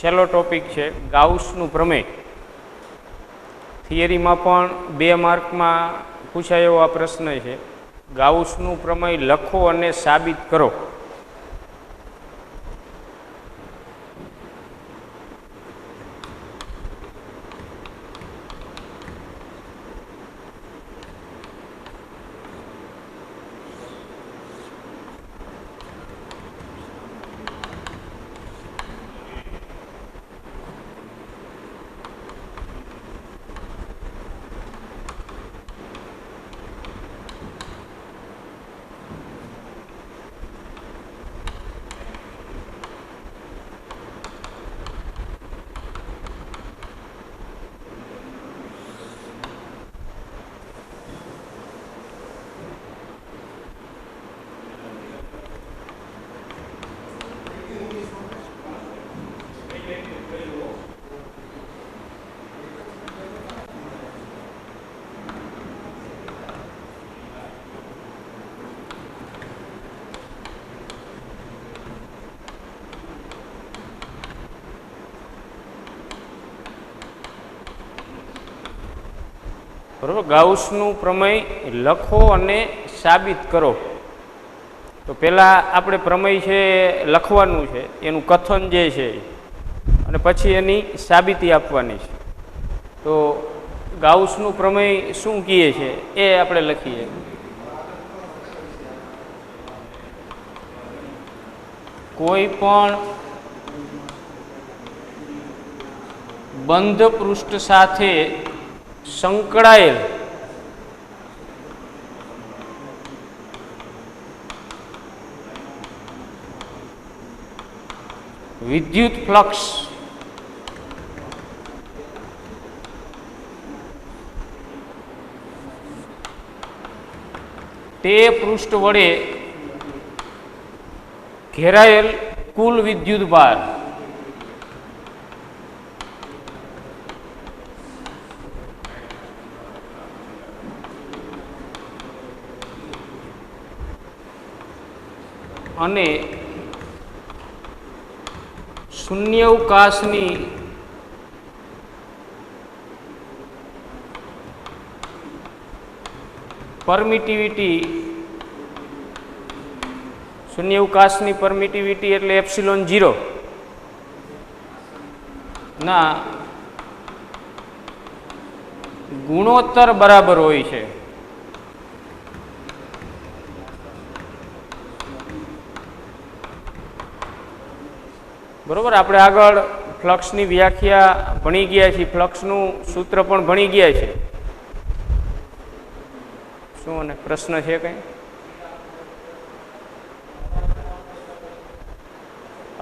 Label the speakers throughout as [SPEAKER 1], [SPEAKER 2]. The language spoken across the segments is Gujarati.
[SPEAKER 1] છેલ્લો ટોપિક છે ગાઉસનું પ્રમેય. થિયરીમાં પણ 2 માર્કમાં પૂછાય એવો આ પ્રશ્ન છે. ગાઉસનું પ્રમેય લખો અને સાબિત કરો. બરાબર. ગાઉસનું પ્રમેય લખો અને સાબિત કરો. તો પહેલાં આપણે પ્રમેય છે લખવાનું છે, એનું કથન જે છે, અને પછી એની સાબિતી આપવાની છે. તો ગાઉસનું પ્રમેય શું કહે છે એ આપણે લખીએ. કોઈ પણ બંધ પૃષ્ઠ સાથે સંકળાયેલ વિદ્યુત ફ્લક્સ તે પૃષ્ઠ વડે ઘેરાયેલ કુલ વિદ્યુત ભાર અને શૂન્યાવકાશની પરમિટિવિટી, શૂન્યાવકાશની પરમિટિવિટી એટલે એપ્સિલોન 0 ના ગુણોત્તર બરાબર હોય છે. બરોબર. આપણે આગળ ફ્લક્સની વ્યાખ્યા ભણી ગયા છીએ, ફ્લક્સનું સૂત્ર પણ ભણી ગયા છે. શું અને પ્રશ્ન છે કઈ?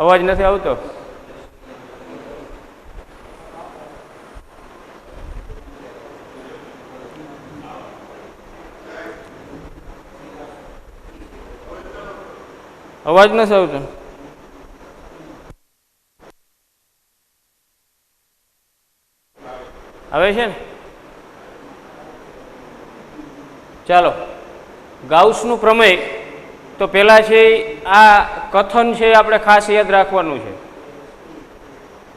[SPEAKER 1] અવાજ નથી આવતો? અવાજ નથી આવતો? આવે છે ને? ચાલો. ગાઉસનું પ્રમેય તો પહેલા છે આ કથન છે, આપણે ખાસ યાદ રાખવાનું છે.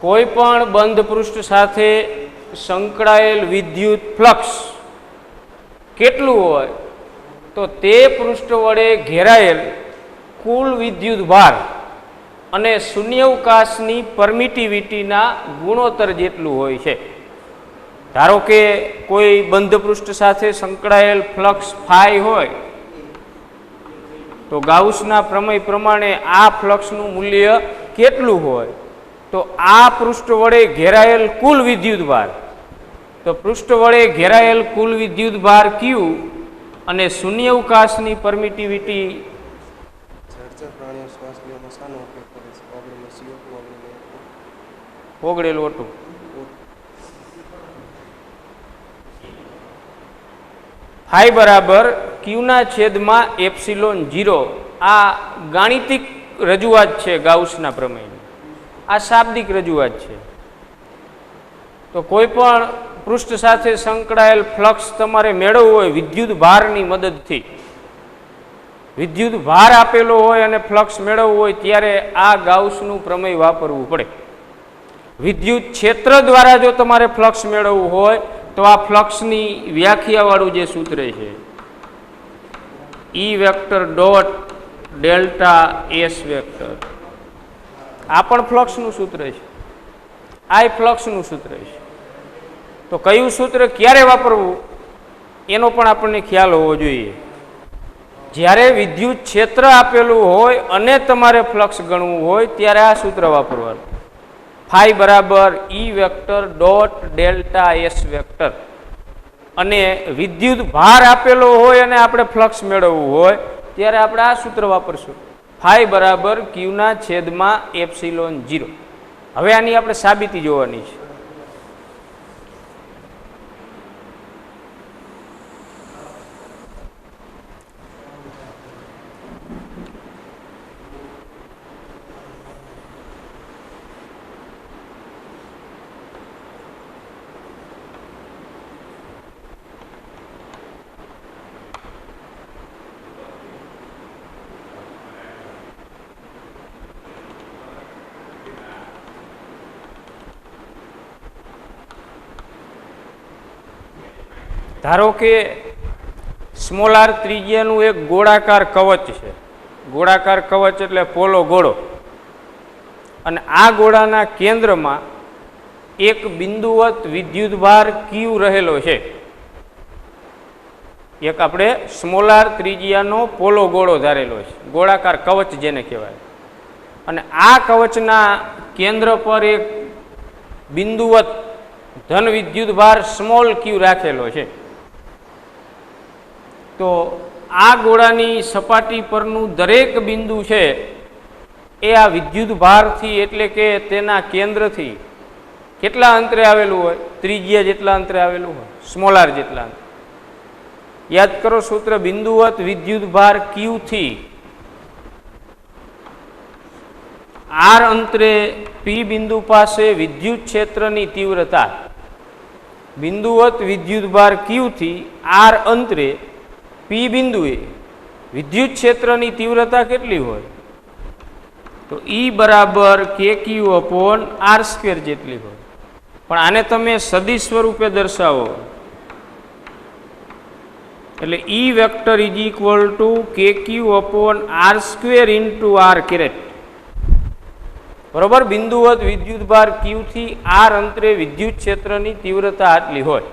[SPEAKER 1] કોઈ પણ બંધ પૃષ્ઠ સાથે સંકળાયેલ વિદ્યુત ફ્લક્સ કેટલું હોય તો તે પૃષ્ઠ વડે ઘેરાયેલ કુલ વિદ્યુત ભાર અને શૂન્યાવકાશની પરમિટિવિટીના ગુણોત્તર જેટલું હોય છે. ધારો કે કોઈ બંધ પૃષ્ઠ સાથે સંકળાયેલ ફ્લક્સ ફાઈ હોય તો ગાઉસના પ્રમેય પ્રમાણે આ ફ્લક્સનું મૂલ્ય કેટલું હોય તો આ પૃષ્ઠ વડે ઘેરાયેલ કુલ વિદ્યુત ભાર, તો પૃષ્ઠ વડે ઘેરાયેલ કુલ વિદ્યુત ભાર ક્યુ અને શૂન્યાવકાશની પરમિટિવિટી ઓગળેલું હતું. ફાઈ બરાબર ક્યુના છેદમાં એપ્સિલોન 0. આ ગાણિતિક રજૂઆત છે ગાઉસના પ્રમેયની. આ શાબ્દિક રજૂઆત છે. તો કોઈ પણ પૃષ્ઠ સાથે સંકળાયેલ ફ્લક્સ તમારે મેળવવો હોય વિદ્યુત ભારની મદદથી, વિદ્યુત ભાર આપેલો હોય અને ફ્લક્સ મેળવવો હોય ત્યારે આ ગાઉસનું પ્રમેય વાપરવું પડે. વિદ્યુત ક્ષેત્ર દ્વારા જો તમારે ફ્લક્સ મેળવવું હોય તો આ ફ્લક્સની વ્યાખ્યાવાળું જે સૂત્ર છે E vector dot delta S vector, આ પણ ફ્લક્સનું સૂત્ર છે, આ ફ્લક્સનું સૂત્ર છે. તો કયું સૂત્ર ક્યારે વાપરવું એનો પણ આપણને ખ્યાલ હોવો જોઈએ. જ્યારે વિદ્યુત ક્ષેત્ર આપેલું હોય અને તમારે ફ્લક્સ ગણવું હોય ત્યારે આ સૂત્ર વાપરવાનું. ફાઈ બરાબર E vector dot delta S vector. અને વિદ્યુત ભાર આપેલો હોય અને આપણે ફ્લક્સ મેળવવું હોય ત્યારે આપણે આ સૂત્ર વાપરશું. ફાઈ બરાબર ક્યુના છેદમાં એપ્સિલોન 0. હવે આની આપણે સાબિતી જોવાની છે. ધારો કે સ્મોલ આર ત્રિજ્યાનું એક ગોળાકાર કવચ છે. ગોળાકાર કવચ એટલે પોલો ગોળો. અને આ ગોળાના કેન્દ્રમાં એક બિંદુવત વિદ્યુતભાર ક્યુ રહેલો છે. એક આપણે સ્મોલ આર ત્રિજ્યાનો પોલો ગોળો ધારેલો છે, ગોળાકાર કવચ જેને કહેવાય. અને આ કવચના કેન્દ્ર પર એક બિંદુવત ધન વિદ્યુતભાર સ્મોલ ક્યુ રાખેલો છે. તો આ ગોળાની સપાટી પરનું દરેક બિંદુ છે એ આ વિદ્યુત ભારથી એટલે કે તેના કેન્દ્રથી કેટલા અંતરે આવેલું હોય? ત્રિજ્યા જેટલા અંતરે આવેલું હોય, સ્મોલ આર જેટલા. યાદ કરો સૂત્ર, બિંદુવત વિદ્યુત ભાર ક્યુ થી આર અંતરે પી બિંદુ પાસે વિદ્યુત ક્ષેત્રની તીવ્રતા. બિંદુવત વિદ્યુત ભાર ક્યુ થી આર અંતરે પી બિંદુએ વિદ્યુત ક્ષેત્રની તીવ્રતા કેટલી હોય? તો ઈ બરાબર કે ક્યુ અપોન આર સ્ક્વેર જેટલી હોય. પણ આને તમે સદિશ સ્વરૂપે દર્શાવો એટલે E vector is equal to k q upon R square into R caret. બરોબર, બિંદુવત વિદ્યુતભાર ક્યુ થી આર અંતરે વિદ્યુત ક્ષેત્રની તીવ્રતા આટલી હોય.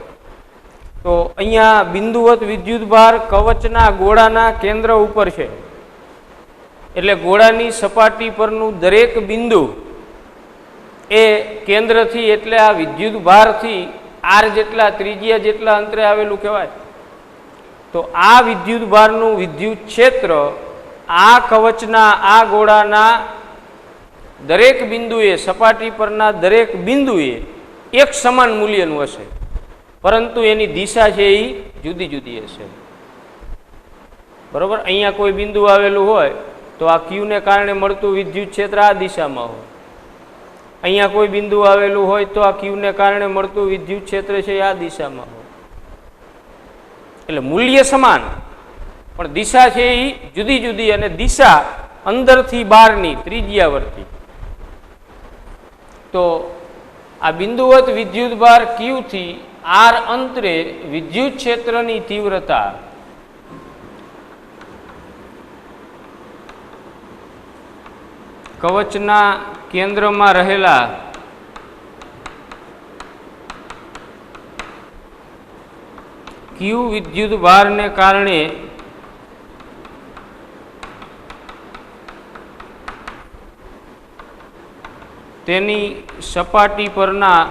[SPEAKER 1] તો અહીંયા બિંદુવત વિદ્યુતભાર કવચના ગોળાના કેન્દ્ર ઉપર છે. એટલે ગોળાની સપાટી પરનું દરેક બિંદુ એ કેન્દ્રથી એટલે આ વિદ્યુતભારથી આર જેટલા ત્રિજ્યા જેટલા અંતરે આવેલું કહેવાય. તો આ વિદ્યુતભારનું વિદ્યુત ક્ષેત્ર આ કવચના આ ગોળાના દરેક બિંદુએ, સપાટી પરના દરેક બિંદુએ એક સમાન મૂલ્યનું હશે, પરંતુ એની દિશા છે એ જુદી જુદી હશે. બરોબર, અહીંયા કોઈ બિંદુ આવેલું હોય તો આ ક્યુને કારણે મળતું વિદ્યુત ક્ષેત્ર આ દિશામાં હોય. અહીંયા કોઈ બિંદુ આવેલું હોય તો આ ક્યુને કારણે મળતું વિદ્યુત ક્ષેત્ર છે આ દિશામાં હોય. એટલે મૂલ્ય સમાન પણ દિશા છે એ જુદી જુદી, અને દિશા અંદરથી બહારની ત્રિજ્યાવર્તી. તો આ બિંદુવત વિદ્યુતભાર ક્યુ થી આર અંતરે વિદ્યુત ક્ષેત્રની તીવ્રતા કવચના કેન્દ્રમાં રહેલા ક્યુ વિદ્યુતભારને કારણે તેની સપાટી પરના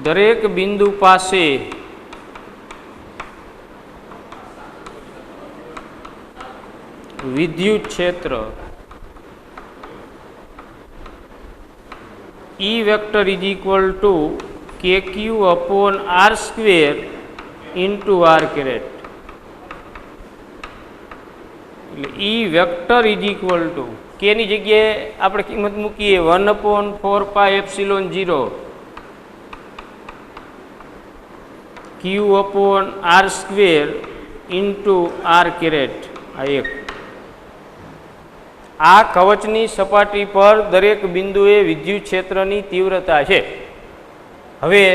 [SPEAKER 1] દરેક બિંદુ પાસે વિદ્યુત ક્ષેત્ર E vector is equal to k q upon R square into R caret. એટલે E vector is equal to k ની જગ્યાએ આપણે કિંમત મૂકીએ 1/4πε0 ક્યુ upon R square into R caret. આ એક આ કવચની સપાટી પર દરેક બિંદુએ વિદ્યુત ક્ષેત્રની તીવ્રતા છે. હવે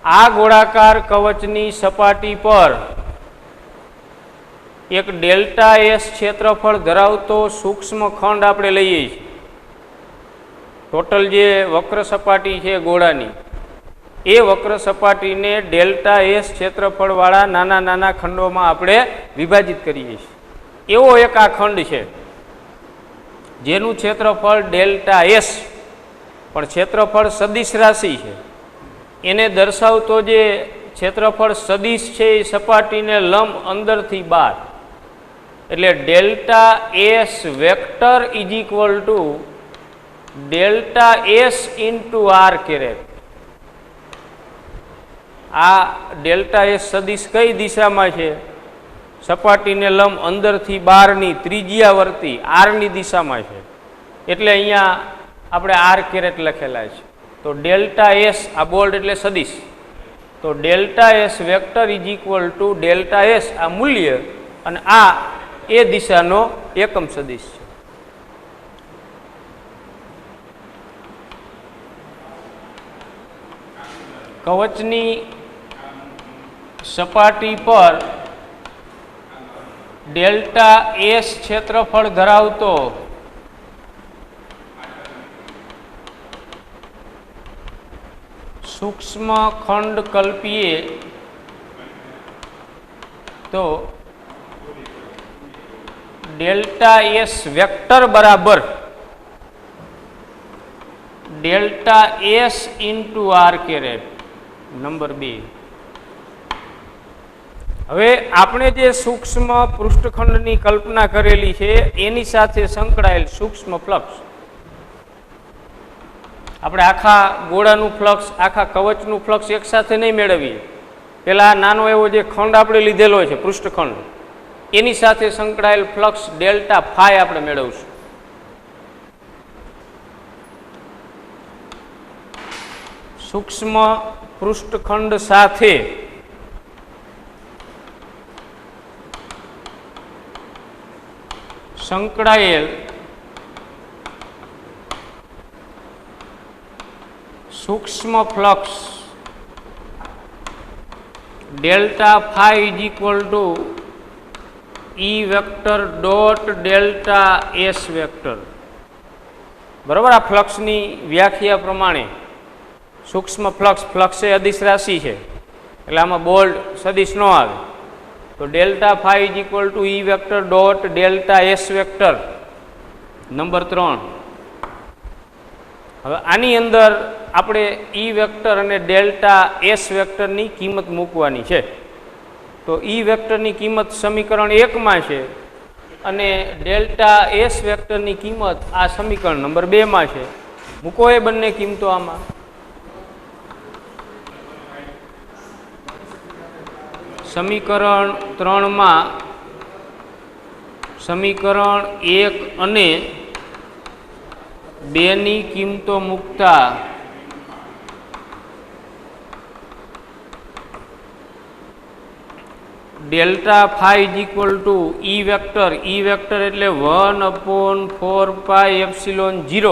[SPEAKER 1] આ ગોળાકાર કવચની સપાટી પર એક ડેલ્ટા એસ ક્ષેત્રફળ ધરાવતો સૂક્ષ્મ ખંડ આપણે લઈએ છીએ. ટોટલ જે વક્ર સપાટી છે ગોળાની, એ વક્ર સપાટીને ડેલ્ટા એસ ક્ષેત્રફળવાળા નાના નાના ખંડોમાં આપણે વિભાજિત કરીએ છીએ. એવો એક આ ખંડ છે જેનું ક્ષેત્રફળ ડેલ્ટા એસ, પણ ક્ષેત્રફળ સદિશ રાશિ છે. એને દર્શાવતો જે ક્ષેત્રફળ સદિશ છે એ સપાટીને લંબ અંદરથી બહાર, એટલે delta S vector is equal to delta S into R caret. આ ડેલ્ટા એસ સદિશ કઈ દિશામાં છે? સપાટીને લંબ અંદરથી બહારની ત્રિજ્યાવર્તી આરની દિશામાં છે. એટલે અહીંયા આપણે આર કેરેટ લખેલા છે. તો ડેલ્ટા એસ, આ બોલ્ડ એટલે સદિશ, તો delta S vector is equal to delta S આ મૂલ્ય, અને આ એ દિશાનો એકમ સદિશ છે. કવચની સપાટી પર ડેલ્ટા એસ ક્ષેત્રફળ ધરાવતો સૂક્ષ્મ ખંડ કલ્પીએ તો ડેલ્ટા એસ વેક્ટર બરાબર delta S into R caret. Number 2, હવે આપણે જે સૂક્ષ્મ પૃષ્ઠખંડની કલ્પના કરેલી છે એની સાથે સંકળાયેલ સૂક્ષ્મ ફ્લક્સ, આપણે આખા ગોળાનું ફ્લક્સ, આખા કવચનું ફ્લક્સ એક સાથે નહીં મેળવીએ. પેલા નાનો એવો જે ખંડ આપણે લીધેલો છે પૃષ્ઠખંડ, એની સાથે સંકળાયેલ ફ્લક્સ ડેલ્ટા ફાઈ આપણે મેળવશું. સૂક્ષ્મ પૃષ્ઠખંડ સાથે સંકળાયેલ સૂક્ષ્મ flux delta phi is equal to E vector dot delta S vector. બરાબર, આ ફ્લક્સની વ્યાખ્યા પ્રમાણે સૂક્ષ્મ ફ્લક્સ, ફ્લક્સ એ અદિશ રાશિ છે એટલે આમાં બોલ્ડ સદિશ ન આવે. તો delta phi is equal to E vector dot delta S vector. Number 3, હવે આની અંદર આપણે ઈ વેક્ટર અને ડેલ્ટા એસ વેક્ટરની કિંમત મૂકવાની છે. તો ઈ વેક્ટરની કિંમત સમીકરણ 1માં છે અને ડેલ્ટા એસ વેક્ટરની કિંમત આ સમીકરણ નંબર 2માં છે. મૂકો એ બંને કિંમતો આમાં. સમીકરણ 3માં સમીકરણ 1 અને 2ની કિંમતો મૂકતા delta phi is equal to E vector, E vector એટલે 1/4πε0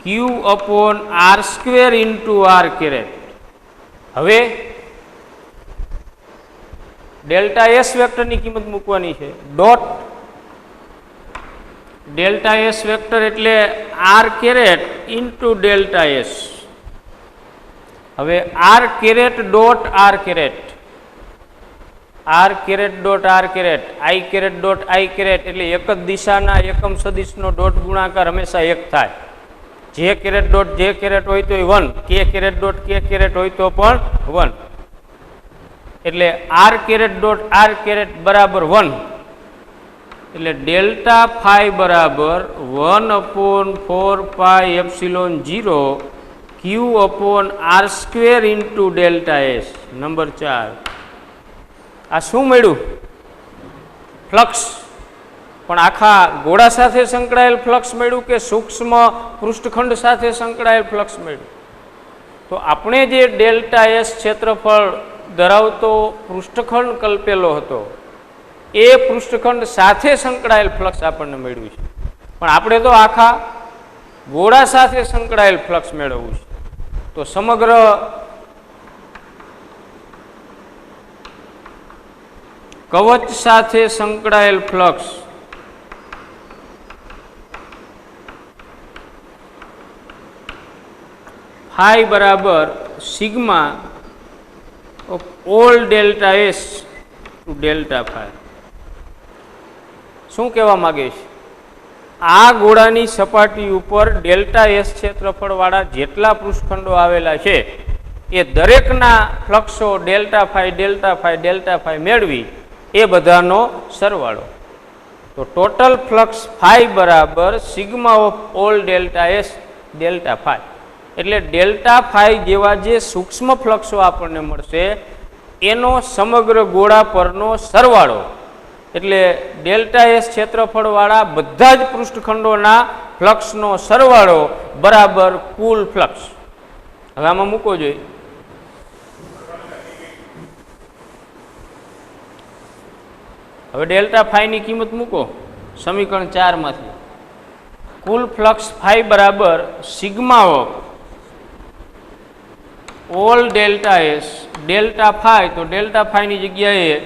[SPEAKER 1] ક્યુ upon R square into R કેરેટ. હવે ડેલ્ટા એસ વેક્ટરની કિંમત મૂકવાની છે. ડોટ ડેલ્ટા એસ વેક્ટર એટલે r caret into delta S. હવે r caret dot r caret, R caret dot r caret, i caret dot i caret એટલે એક જ દિશાના એકમ સદિશનો ડોટ ગુણાકાર હંમેશા 1 થાય. જે કેરેટ ડોટ જે કેરેટ હોય તો 1, કે કેરેટ ડોટ કે કેરેટ હોય તો પણ 1. એટલે r caret dot r caret બરાબર 1, એટલે ડેલ્ટા ફાઈ બરાબર 1/4πε0 ક્યુ upon R square into delta S. Number 4, આ શું મળ્યું? ફ્લક્સ. પણ આખા ગોળા સાથે સંકળાયેલ ફ્લક્સ મળ્યું કે સૂક્ષ્મ પૃષ્ઠખંડ સાથે સંકળાયેલ ફ્લક્સ મળ્યું? તો આપણે જે ડેલ્ટા એસ ક્ષેત્રફળ ધરાવતો પૃષ્ઠખંડ કલ્પેલો હતો એ પૃષ્ઠખંડ સાથે સંકળાયેલ ફ્લક્સ આપણને મેળવ્યું છે. પણ આપણે તો આખા ગોળા સાથે સંકળાયેલ ફ્લક્સ મેળવવું છે. તો સમગ્ર કવચ સાથે સંકળાયેલ ફ્લક્સ ફાઈ બરાબર sigma of all delta S to delta phi. શું કહેવા માંગે છે? આ ગોળાની સપાટી ઉપર ડેલ્ટા એસ ક્ષેત્રફળવાળા જેટલા પૃષ્ઠખંડો આવેલા છે એ દરેકના ફ્લક્સો ડેલ્ટા ફાઈ મેળવી એ બધાનો સરવાળો. તો ટોટલ ફ્લક્સ ફાઈ બરાબર sigma of all delta S delta phi. એટલે ડેલ્ટા ફાઈ જેવા જે સૂક્ષ્મ ફ્લક્સો આપણને મળશે એનો સમગ્ર ગોળા પરનો સરવાળો. એટલે ડેલ્ટા એસ ક્ષેત્રફળવાળા બધા જ પૃષ્ઠખંડોના ફ્લક્સનો સરવાળો બરાબર કુલ ફ્લક્સ. હવે આમાં મૂકો જોઈએ. હવે ડેલ્ટા ફાઈની કિંમત મૂકો સમીકરણ 4 માંથી. કુલ ફ્લક્સ ફાઈ બરાબર sigma of all delta S delta phi. તો ડેલ્ટા ફાઈની જગ્યાએ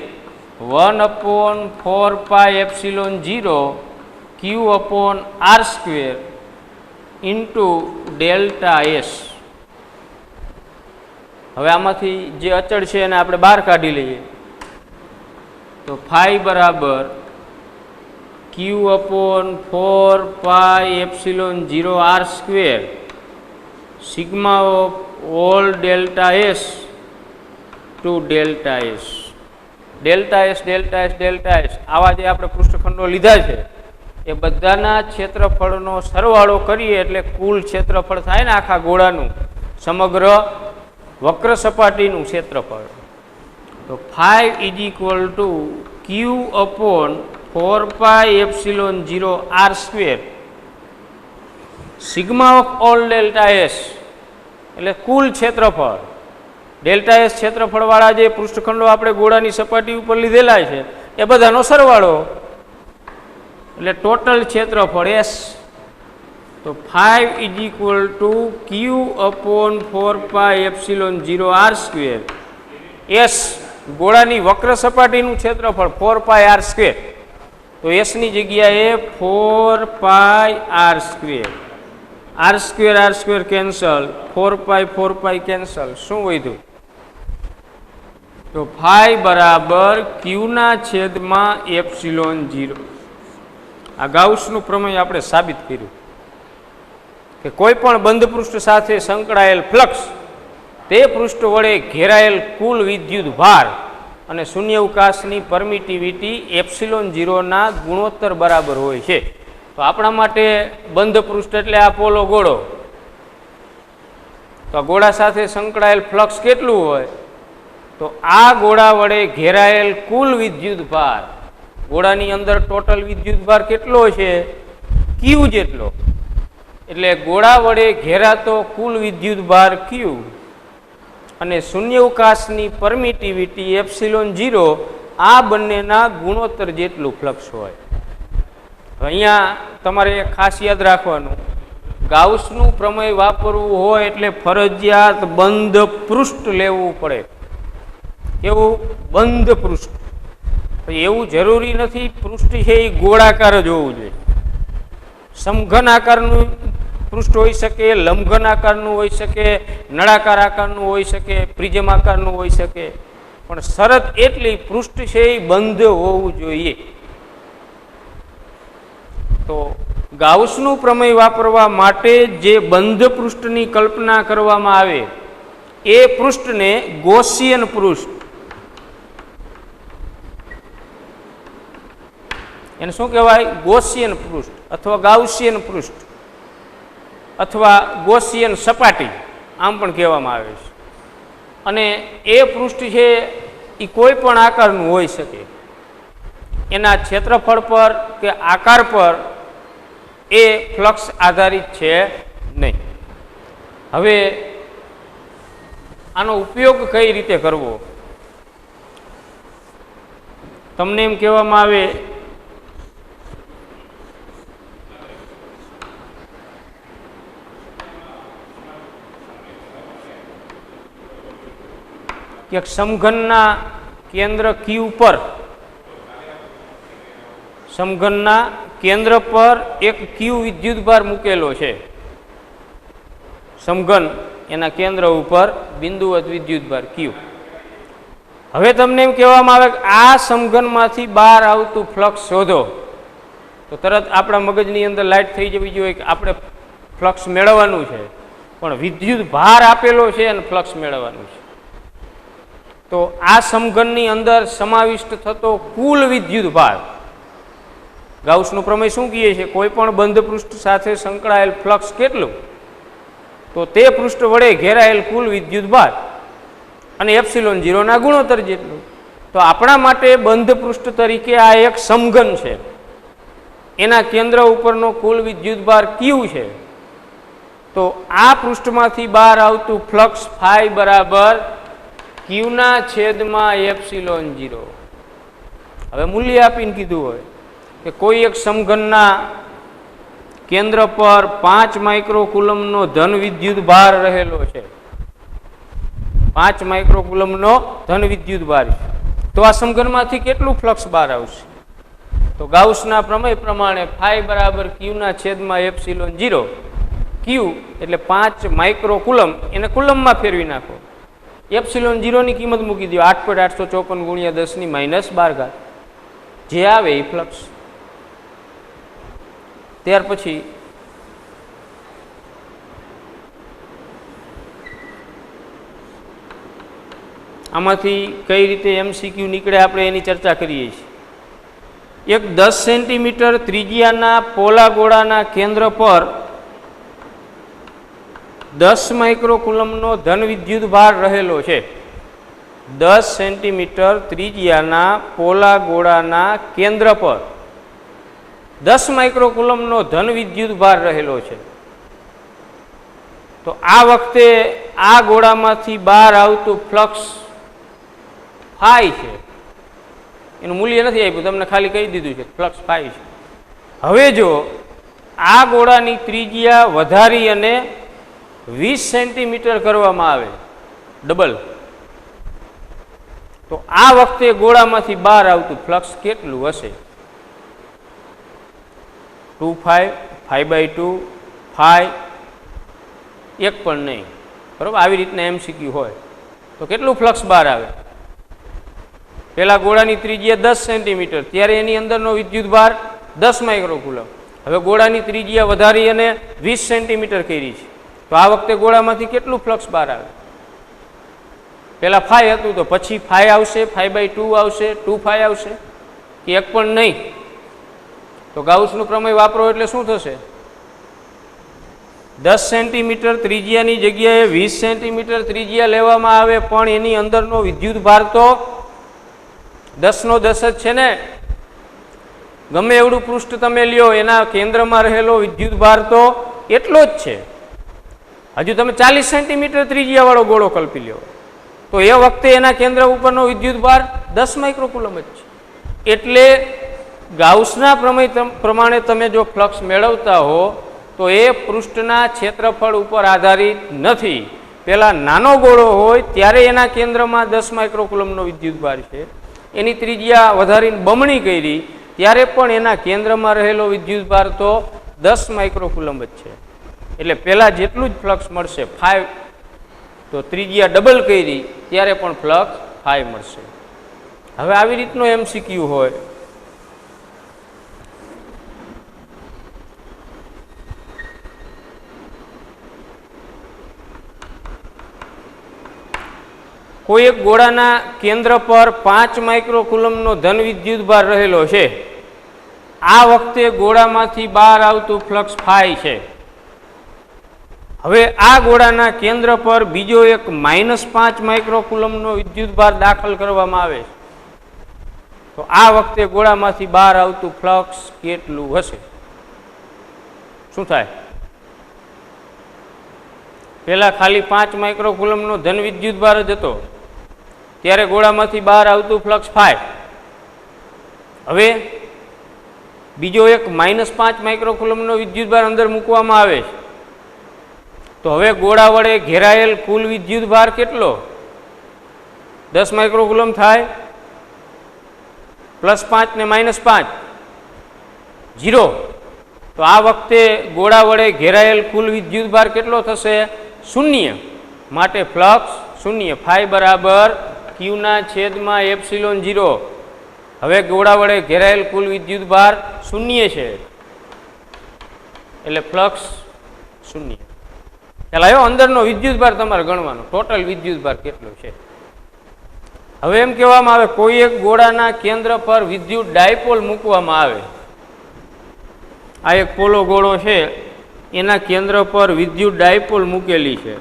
[SPEAKER 1] 1/4πε0 Q/r² ઇન્ટુ ડેલ્ટા એસ. હવે આમાંથી જે અચળ છે એને આપણે બહાર કાઢી લઈએ. તો ફાઈ બરાબર Q/4πε0r² sigma of all delta S to delta S. Delta S આવા જે આપણે પૃષ્ઠખંડો લીધા છે એ બધાના ક્ષેત્રફળનો સરવાળો કરીએ એટલે કુલ ક્ષેત્રફળ થાય ને આખા ગોળાનું સમગ્ર વક્ર સપાટીનું ક્ષેત્રફળ. તો phi is equal to Q/4πε0r² sigma of all delta S એટલે કુલ ક્ષેત્રફળ. ડેલ્ટા એસ ક્ષેત્રફળવાળા જે પૃષ્ઠખંડો આપણે ગોળાની સપાટી ઉપર લીધેલા છે એ બધાનો સરવાળો એટલે ટોટલ ક્ષેત્રફળ એસ. તો phi is equal to Q/4πε0r². S ગોળાની વક્ર સપાટીનું ક્ષેત્રફળ 4πr². તો એસની જગ્યાએ 4πr². r² cancel, 4π cancel. શું વધ્યું? તો ફાઈ બરાબર Q/ε0. આ ગાઉસનું પ્રમેય આપણે સાબિત કર્યું કે કોઈ પણ બંધ પૃષ્ઠ સાથે સંકળાયેલ ફ્લક્સ તે પૃષ્ઠ વડે ઘેરાયેલ કુલ વિદ્યુત ભાર અને શૂન્યાવકાશની પરમિટિવિટી ε0ના ગુણોત્તર બરાબર હોય છે. તો આપણા માટે બંધ પૃષ્ઠ એટલે આ પોલો ગોળો. તો આ ગોળા સાથે સંકળાયેલ ફ્લક્સ કેટલું હોય? તો આ ગોળા વડે ઘેરાયેલ કુલ વિદ્યુત ભાર, ગોળાની અંદર ટોટલ વિદ્યુત ભાર કેટલો છે? Q જેટલો. એટલે ગોળા વડે ઘેરાતો કુલ વિદ્યુત ભાર Q અને શૂન્યાવકાશની પરમિટિવિટી ε0 આ બંનેના ગુણોત્તર જેટલું ફ્લક્સ હોય. અહીંયા તમારે ખાસ યાદ રાખવાનું, ગાઉસનું પ્રમેય વાપરવું હોય એટલે ફરજિયાત બંધ પૃષ્ઠ લેવું પડે. એવું બંધ પૃષ્ઠ. એવું જરૂરી નથી પૃષ્ઠ છે એ ગોળાકાર જ હોવું જોઈએ. સમઘન આકારનું પૃષ્ઠ હોઈ શકે, લંબઘન આકારનું હોઈ શકે, નળાકાર આકારનું હોઈ શકે, પ્રિઝમ આકારનું હોઈ શકે, પણ શરત એટલી પૃષ્ઠ છે એ બંધ હોવું જોઈએ. તો ગાઉસનું પ્રમેય વાપરવા માટે જે બંધ પૃષ્ઠની કલ્પના કરવામાં આવે એ પૃષ્ઠને ગૌસિયન પૃષ્ઠ, એને શું કહેવાય? ગૌસિયન પૃષ્ઠ અથવા ગાઉસિયન પૃષ્ઠ અથવા ગૌસિયન સપાટી આમ પણ કહેવામાં આવે છે. અને એ પૃષ્ઠ છે એ કોઈ પણ આકારનું હોઈ શકે. એના ક્ષેત્રફળ પર કે આકાર પર એ ફ્લક્સ આધારિત છે નહીં. હવે આનો ઉપયોગ કઈ રીતે કરવો? તમને એમ કહેવામાં આવે કે સમઘનના કેન્દ્ર ક્યુ પર સમઘનના કેન્દ્ર પર એક ક્યુ વિદ્યુતભાર મૂકેલો છે. સમઘન એના કેન્દ્ર ઉપર બિંદુવત વિદ્યુતભાર ક્યુ. હવે તમને એમ કહેવામાં આવે કે આ સમઘનમાંથી બહાર આવતું ફ્લક્સ શોધો, તો તરત આપણા મગજની અંદર લાઇટ થઈ જવી જોઈએ કે આપણે ફ્લક્સ મેળવવાનું છે, પણ વિદ્યુત ભાર આપેલો છે અને ફ્લક્સ મેળવવાનું છે. તો આ સમઘનની અંદર સમાવિષ્ટ થતો કુલ વિદ્યુત ભાર, ગાઉસનું પ્રમેય શું કહે છે? કોઈ પણ બંધ પૃષ્ઠ સાથે સંકળાયેલ ફ્લક્સ કેટલું, તો તે પૃષ્ઠ વડે ઘેરાયેલ કુલ વિદ્યુત ભાર અને એપ્સિલોન 0 ના ગુણોત્તર જેટલું. તો આપણા માટે બંધ પૃષ્ઠ તરીકે આ એક સમઘન છે, એના કેન્દ્ર ઉપરનો કુલ વિદ્યુત ભાર ક્યુ છે. તો આ પૃષ્ઠમાંથી બહાર આવતું ફ્લક્સ ફાઈ બરાબર ક્યુના છેદમાં એપ્સિલોન 0. હવે મૂલ્ય આપીને કીધું હોય કે કોઈ એક સમઘનના કેન્દ્ર પર 5 માઇક્રોકુલમનો ધન વિદ્યુત ભાર રહેલો છે, 5 માઇક્રોકુલમનો ધન વિદ્યુત ભાર છે, તો આ સમઘનમાંથી કેટલું ફ્લક્સ બહાર આવશે? તો ગાઉસના પ્રમેય પ્રમાણે ફાઈ બરાબર ક્યુના છેદમાં એપ્સિલોન 0. ક્યુ એટલે 5 માઇક્રોકુલમ, એને કુલમમાં ફેરવી નાખો. એપ્સિલોન 0 ની કિંમત મૂકી દો 8.854 ગુણ્યા 10⁻12, જે આવે એ ફ્લક્સ. ત્યાર પછી આમાંથી કઈ રીતે MCQ નીકળે આપણે એની ચર્ચા કરીએ છીએ. એક 10 સેન્ટીમીટર ત્રિજ્યાના પોલા ગોળાના કેન્દ્ર પર 10 માઇક્રોકુલમનો ધન વિદ્યુત ભાર રહેલો છે. 10 સેન્ટીમીટર ત્રિજ્યાના પોલા ગોળાના કેન્દ્ર પર 10 માઇક્રોકુલમનો ધન વિદ્યુત ભાર રહેલો છે. તો આ વખતે આ ગોળામાંથી બહાર આવતું ફ્લક્સ ફાઈ છે. એનું મૂલ્ય નથી આપ્યું, તમને ખાલી કહી દીધું છે ફ્લક્સ ફાઈ છે. હવે જો આ ગોળાની ત્રિજ્યા વધારી અને 20 સેન્ટીમીટર કરવામાં આવે, ડબલ, તો આ વખતે ગોળામાંથી બહાર આવતું ફ્લક્સ કેટલું હશે? 2 5/2 5, એક પણ નહીં, બરોબર? આવી રીતના MCQ હોય તો કેટલું ફ્લક્સ બહાર આવે? પેલા ગોળાની ત્રિજ્યા 10 સેન્ટીમીટર, ત્યારે એની અંદરનો વિદ્યુત ભાર 10 માઇક્રોકુલમ. હવે ગોળાની ત્રિજ્યા વધારી અને 20 સેન્ટીમીટર કરી છે, તો આ વખતે ગોળામાંથી કેટલું ફ્લક્સ બહાર આવે? પેલા 5 હતું તો પછી 5 આવશે, 5/2 આવશે, 2 5 આવશે, કે એક પણ નહીં? તો ગાઉસનું પ્રમેય વાપરો એટલે શું થશે? 10 સેન્ટીમીટર ત્રિજ્યાની જગ્યાએ 20 સેન્ટીમીટર ત્રિજ્યા લેવામાં આવે, પણ એની અંદરનો વિદ્યુત ભાર તો 10 નો 10 જ છે ને. ગમે એવડું પૃષ્ઠ તમે લ્યો, એના કેન્દ્રમાં રહેલો વિદ્યુત ભાર તો એટલો જ છે. હજુ તમે 40 સેન્ટીમીટર ત્રિજ્યા વાળો ગોળો કલ્પી લ્યો, તો એ વખતે એના કેન્દ્ર ઉપરનો વિદ્યુત ભાર 10 માઇક્રોકુલમ જ છે. એટલે ગાઉસના પ્રમેય પ્રમાણે તમે જો ફ્લક્સ મેળવતા હો તો એ પૃષ્ઠના ક્ષેત્રફળ ઉપર આધારિત નથી. પેલા નાનો ગોળો હોય ત્યારે એના કેન્દ્રમાં 10 માઇક્રોકુલમનો વિદ્યુત ભાર છે, એની ત્રિજ્યા વધારીને બમણી કરી ત્યારે પણ એના કેન્દ્રમાં રહેલો વિદ્યુત ભાર તો 10 માઇક્રોકુલમ જ છે. એટલે પેલા જેટલું જ ફ્લક્સ મળશે 5, તો ત્રિજ્યા ડબલ કરી ત્યારે પણ ફ્લક્સ 5 મળશે. હવે આવી રીતનો MCQ હોય. કોઈ એક ગોળાના કેન્દ્ર પર 5 માઇક્રોકુલમનો ધન વિદ્યુત ભાર રહેલો છે. આ વખતે ગોળામાંથી બહાર આવતું ફ્લક્સ ફાઈ છે. હવે આ ગોળાના કેન્દ્ર પર બીજો એક -5 માઇક્રોકુલમનો વિદ્યુત ભાર દાખલ કરવામાં આવે છે. તો આ વખતે ગોળામાંથી બહાર આવતું ફ્લક્સ કેટલું હશે? શું થાય? પેલા ખાલી 5 માઇક્રોકુલમનો ધન વિદ્યુત ભાર જ હતો, ત્યારે ગોળામાંથી બહાર આવતું ફ્લક્સ ફાઈ. હવે બીજો એક -5 માઇક્રોકુલમનો વિદ્યુતભાર અંદર મૂકવામાં આવે છે, તો હવે ગોળા વડે ઘેરાયેલ કુલ વિદ્યુતભાર કેટલો? 10 માઇક્રોકુલમ થાય, +5 ને -5 0. તો આ વખતે ગોળા વડે ઘેરાયેલ કુલ વિદ્યુતભાર કેટલો થશે? 0. માટે ફ્લક્સ 0. ફાઈ બરાબર Q/ε0. હવે ગોળા વડે ઘેરાયેલ કુલ વિદ્યુતભાર 0 છે, એટલે ફ્લક્સ 0. ચાલો આવ્યો અંદરનો વિદ્યુતભાર તમારે ગણવાનો, ટોટલ વિદ્યુતભાર કેટલો છે. હવે એમ કહેવામાં આવે કોઈ એક ગોળાના કેન્દ્ર પર વિદ્યુત ડાયપોલ મૂકવામાં આવે. આ એક પોલો ગોળો છે, એના કેન્દ્ર પર વિદ્યુત ડાયપોલ મૂકેલી છે.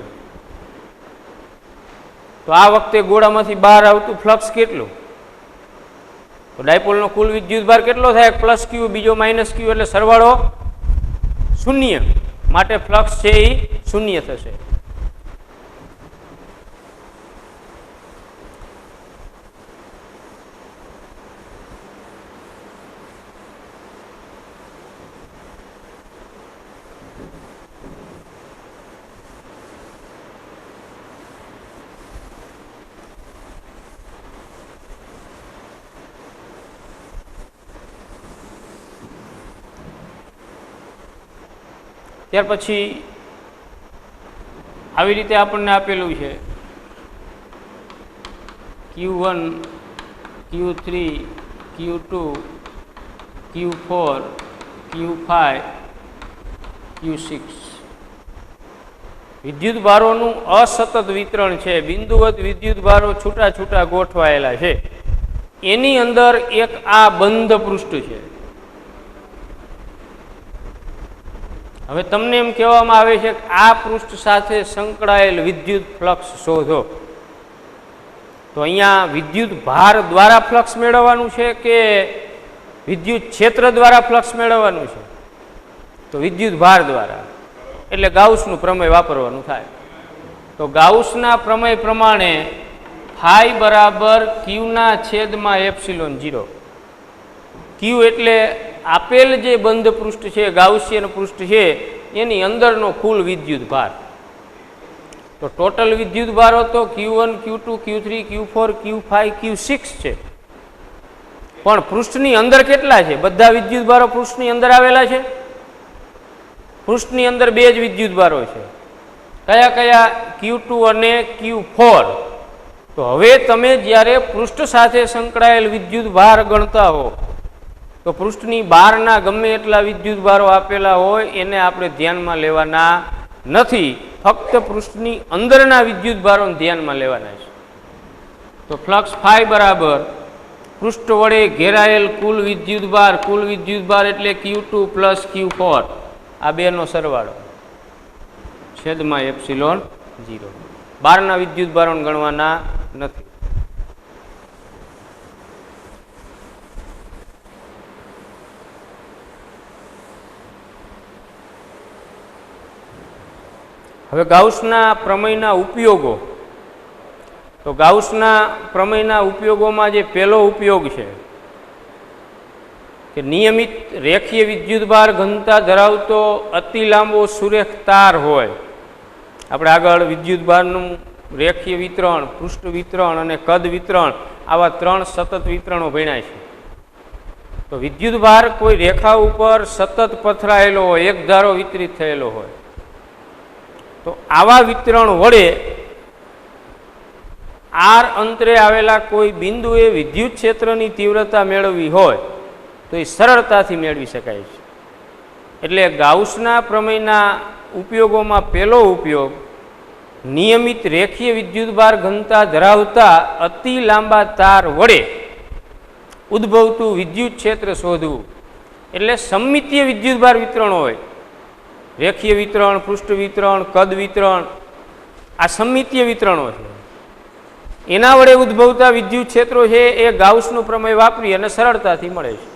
[SPEAKER 1] તો આ વખતે ગોળામાંથી બહાર આવતું ફ્લક્સ કેટલું? તો ડાયપોલનો કુલ વિદ્યુતભાર કેટલો થાય? +Q બીજો -Q એટલે સરવાળો 0. માટે ફ્લક્સ છે એ 0 થશે. ત્યાર પછી આવી રીતે આપણને આપેલું છે Q1, Q3, Q2, Q4, Q5, Q6 વિદ્યુતભારોનું અસતત વિતરણ છે. બિંદુવત વિદ્યુતભારો છૂટા છૂટા ગોઠવાયેલા છે. એની અંદર એક આ બંધ પૃષ્ઠ છે. હવે તમને એમ કહેવામાં આવે છે કે આ પૃષ્ઠ સાથે સંકળાયેલ વિદ્યુત ફ્લક્સ શોધો. તો અહીંયા વિદ્યુત ભાર દ્વારા ફ્લક્સ મેળવવાનું છે કે વિદ્યુત ક્ષેત્ર દ્વારા ફ્લક્સ મેળવવાનું છે? તો વિદ્યુત ભાર દ્વારા, એટલે ગાઉસનું પ્રમેય વાપરવાનું થાય. તો ગાઉસના પ્રમેય પ્રમાણે ફાઈ બરાબર Q/ε0. Q એટલે આપેલ જે બંધ પૃષ્ઠ છે, ગાઉસિયન પૃષ્ઠ છે, એની અંદરનો કુલ વિદ્યુત ભાર. તો ટોટલ વિદ્યુત ભારો તો Q1, Q2, Q3, Q4, Q5, Q6 છે. પણ પૃષ્ઠની અંદર કેટલા છે? બધા વિદ્યુત ભારો પૃષ્ઠની અંદર આવેલા છે? પૃષ્ઠની અંદર બે જ વિદ્યુત ભારો છે. કયા કયા? Q2 અને Q4. તો હવે તમે જ્યારે પૃષ્ઠ સાથે સંકળાયેલ વિદ્યુત ભાર ગણતા હો તો પૃષ્ઠની બહારના ગમે એટલા વિદ્યુત ભારો આપેલા હોય એને આપણે ધ્યાનમાં લેવાના નથી, ફક્ત પૃષ્ઠની અંદરના વિદ્યુત ભારોને ધ્યાનમાં લેવાના છે. તો ફ્લક્સ ફાઈ બરાબર પૃષ્ઠ વડે ઘેરાયેલ કુલ વિદ્યુતભાર એટલે Q2 + Q4 આ બેનો સરવાળો છેદમાં ε0. બહારના વિદ્યુત ભારોને ગણવાના નથી. હવે ગાઉસના પ્રમેયના ઉપયોગો. તો ગાઉસના પ્રમેયના ઉપયોગોમાં જે પહેલો ઉપયોગ છે કે નિયમિત રેખીય વિદ્યુતભાર ઘનતા ધરાવતો અતિ લાંબો સુરેખ તાર હોય. આપણે આગળ વિદ્યુતભારનું રેખીય વિતરણ, પૃષ્ઠ વિતરણ અને કદ વિતરણ આવા 3 સતત વિતરણો ભણ્યા છે. તો વિદ્યુતભાર કોઈ રેખા ઉપર સતત પથરાયેલો હોય, એક ધારો વિતરિત થયેલો હોય, તો આવા વિતરણ વડે આર અંતરે આવેલા કોઈ બિંદુએ વિદ્યુત ક્ષેત્રની તીવ્રતા મેળવવી હોય તો એ સરળતાથી મેળવી શકાય છે. એટલે ગાઉસના પ્રમેયના ઉપયોગોમાં પહેલો ઉપયોગ નિયમિત રેખીય વિદ્યુતભાર ઘનતા ધરાવતા અતિ લાંબા તાર વડે ઉદ્ભવતું વિદ્યુત ક્ષેત્ર શોધવું. એટલે સમમિતીય વિદ્યુતભાર વિતરણ હોય, રેખીય વિતરણ, પૃષ્ઠ વિતરણ, કદ વિતરણ, આ સમમિતીય વિતરણો છે. એના વડે ઉદ્ભવતા વિદ્યુત ક્ષેત્રો છે એ ગાઉસનું પ્રમેય વાપરી અને સરળતાથી મળે છે.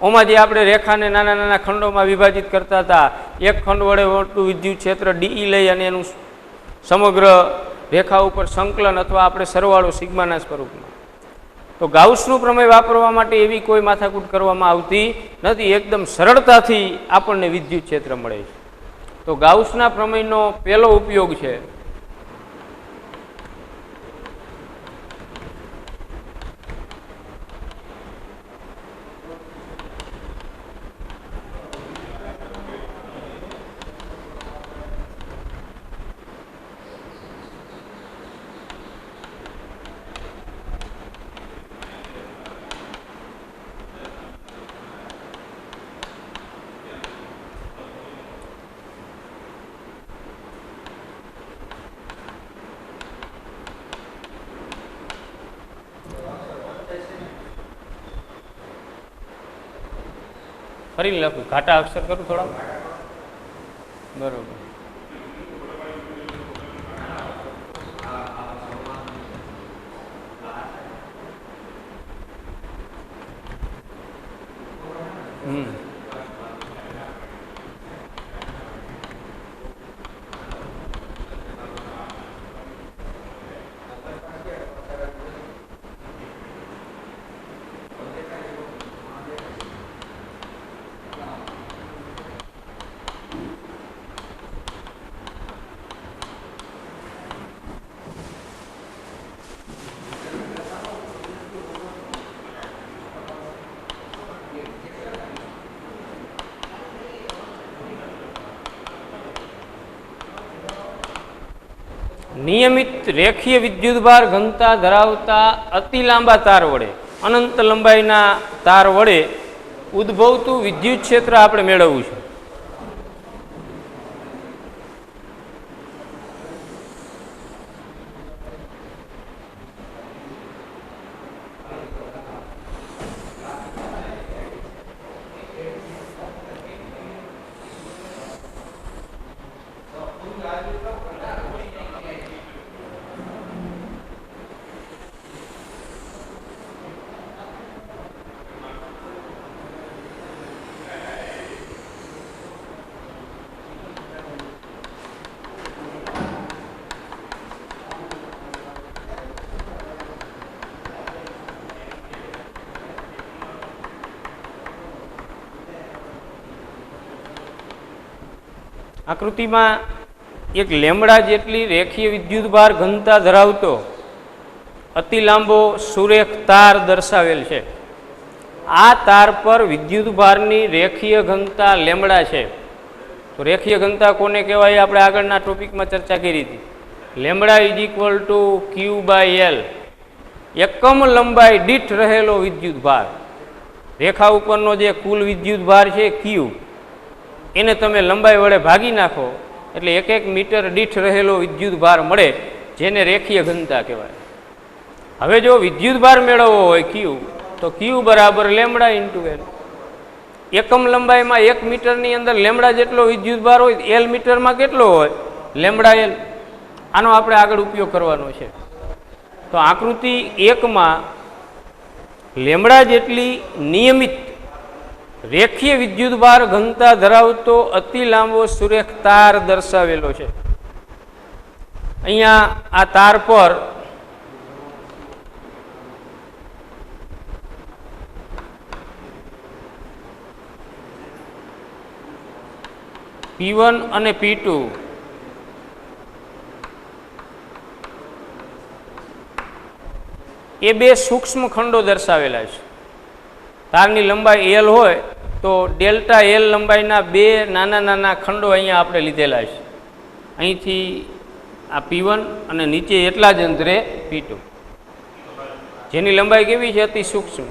[SPEAKER 1] ઓમાં જે આપણે રેખાને નાના નાના ખંડોમાં વિભાજિત કરતા હતા, એક ખંડ વડે મળતું વિદ્યુત ક્ષેત્ર ડીઈ લઈ અને એનું સમગ્ર રેખા ઉપર સંકલન અથવા આપણે સરવાળો સિગ્માના સ્વરૂપમાં, તો ગાઉસનું પ્રમેય વાપરવા માટે એવી કોઈ માથાકૂટ કરવામાં આવતી નથી, એકદમ સરળતાથી આપણને વિદ્યુત ક્ષેત્ર મળે છે. તો ગાઉસના પ્રમેયનો પહેલો ઉપયોગ છે ફરી લખું, ઘાટા અક્ષર કરું થોડા, બરોબર. નિયમિત રેખીય વિદ્યુતભાર ઘનતા ધરાવતા અતિ લાંબા તાર વડે, અનંત લંબાઈના તાર વડે ઉદ્ભવતું વિદ્યુત ક્ષેત્ર આપણે મેળવવું છે. આકૃતિમાં એક લેમડા જેટલી રેખીય વિદ્યુતભાર ઘનતા ધરાવતો અતિ લાંબો સુરેખ તાર દર્શાવેલ છે. આ તાર પર વિદ્યુતભારની રેખીય ઘનતા લેમડા છે. તો રેખીય ઘનતા કોને કહેવાય? આપણે આગળના ટોપિકમાં ચર્ચા કરી હતી. Lambda is equal to Q by L, એકમ લંબાઈ દીઠ રહેલો વિદ્યુતભાર. રેખા ઉપરનો જે કુલ વિદ્યુતભાર છે ક્યુ, એને તમે લંબાઈ વડે ભાગી નાખો એટલે 1 મીટર દીઠ રહેલો વિદ્યુતભાર મળે, જેને રેખીય ઘનતા કહેવાય. હવે જો વિદ્યુતભાર મેળવવો હોય ક્યુ, તો ક્યુ બરાબર લેમડા ઇન્ટુ એલ. એકમ લંબાઈમાં 1 મીટરની અંદર લેમડા જેટલો વિદ્યુતભાર હોય, એલ મીટરમાં કેટલો હોય? Lambda L. આનો આપણે આગળ ઉપયોગ કરવાનો છે. તો આકૃતિ 1માં લેમડા જેટલી નિયમિત રેખીય વિદ્યુતભાર ઘનતા ધરાવતો અતિ લાંબો સુરેખ તાર દર્શાવેલો છે. અહીંયા આ તાર પર P1 અને P2 એ બે સૂક્ષ્મ ખંડો દર્શાવેલા છે. તારની લંબાઈ એલ હોય તો ડેલ્ટા એલ લંબાઈના બે નાના નાના ખંડો અહીંયા આપણે લીધેલા છે. અહીંથી આ P1 અને નીચે એટલા જ અંતરે P2, જેની લંબાઈ કેવી છે? અતિ સૂક્ષ્મ.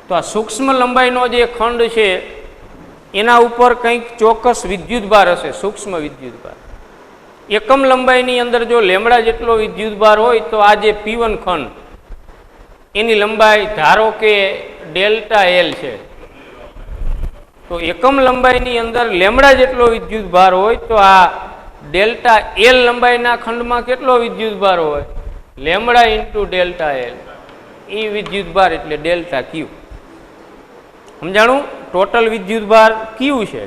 [SPEAKER 1] તો આ સૂક્ષ્મ લંબાઈનો જે ખંડ છે એના ઉપર કંઈક ચોક્કસ વિદ્યુતભાર હશે, સૂક્ષ્મ વિદ્યુતભાર. એકમ લંબાઈની અંદર જો લેમડા જેટલો વિદ્યુતભાર હોય તો આ જે P1 ખંડ, એની લંબાઈ ધારો કે ડેલ્ટા એલ છે. તો એકમ લંબાઈની અંદર લેમડા જેટલો વિદ્યુતભાર હોય તો આ ડેલ્ટા એલ લંબાઈના ખંડમાં કેટલો વિદ્યુતભાર હોય? Lambda into delta L. એ વિદ્યુતભાર એટલે ડેલ્ટા ક્યુ. સમજાણું? ટોટલ વિદ્યુતભાર ક્યુ છે,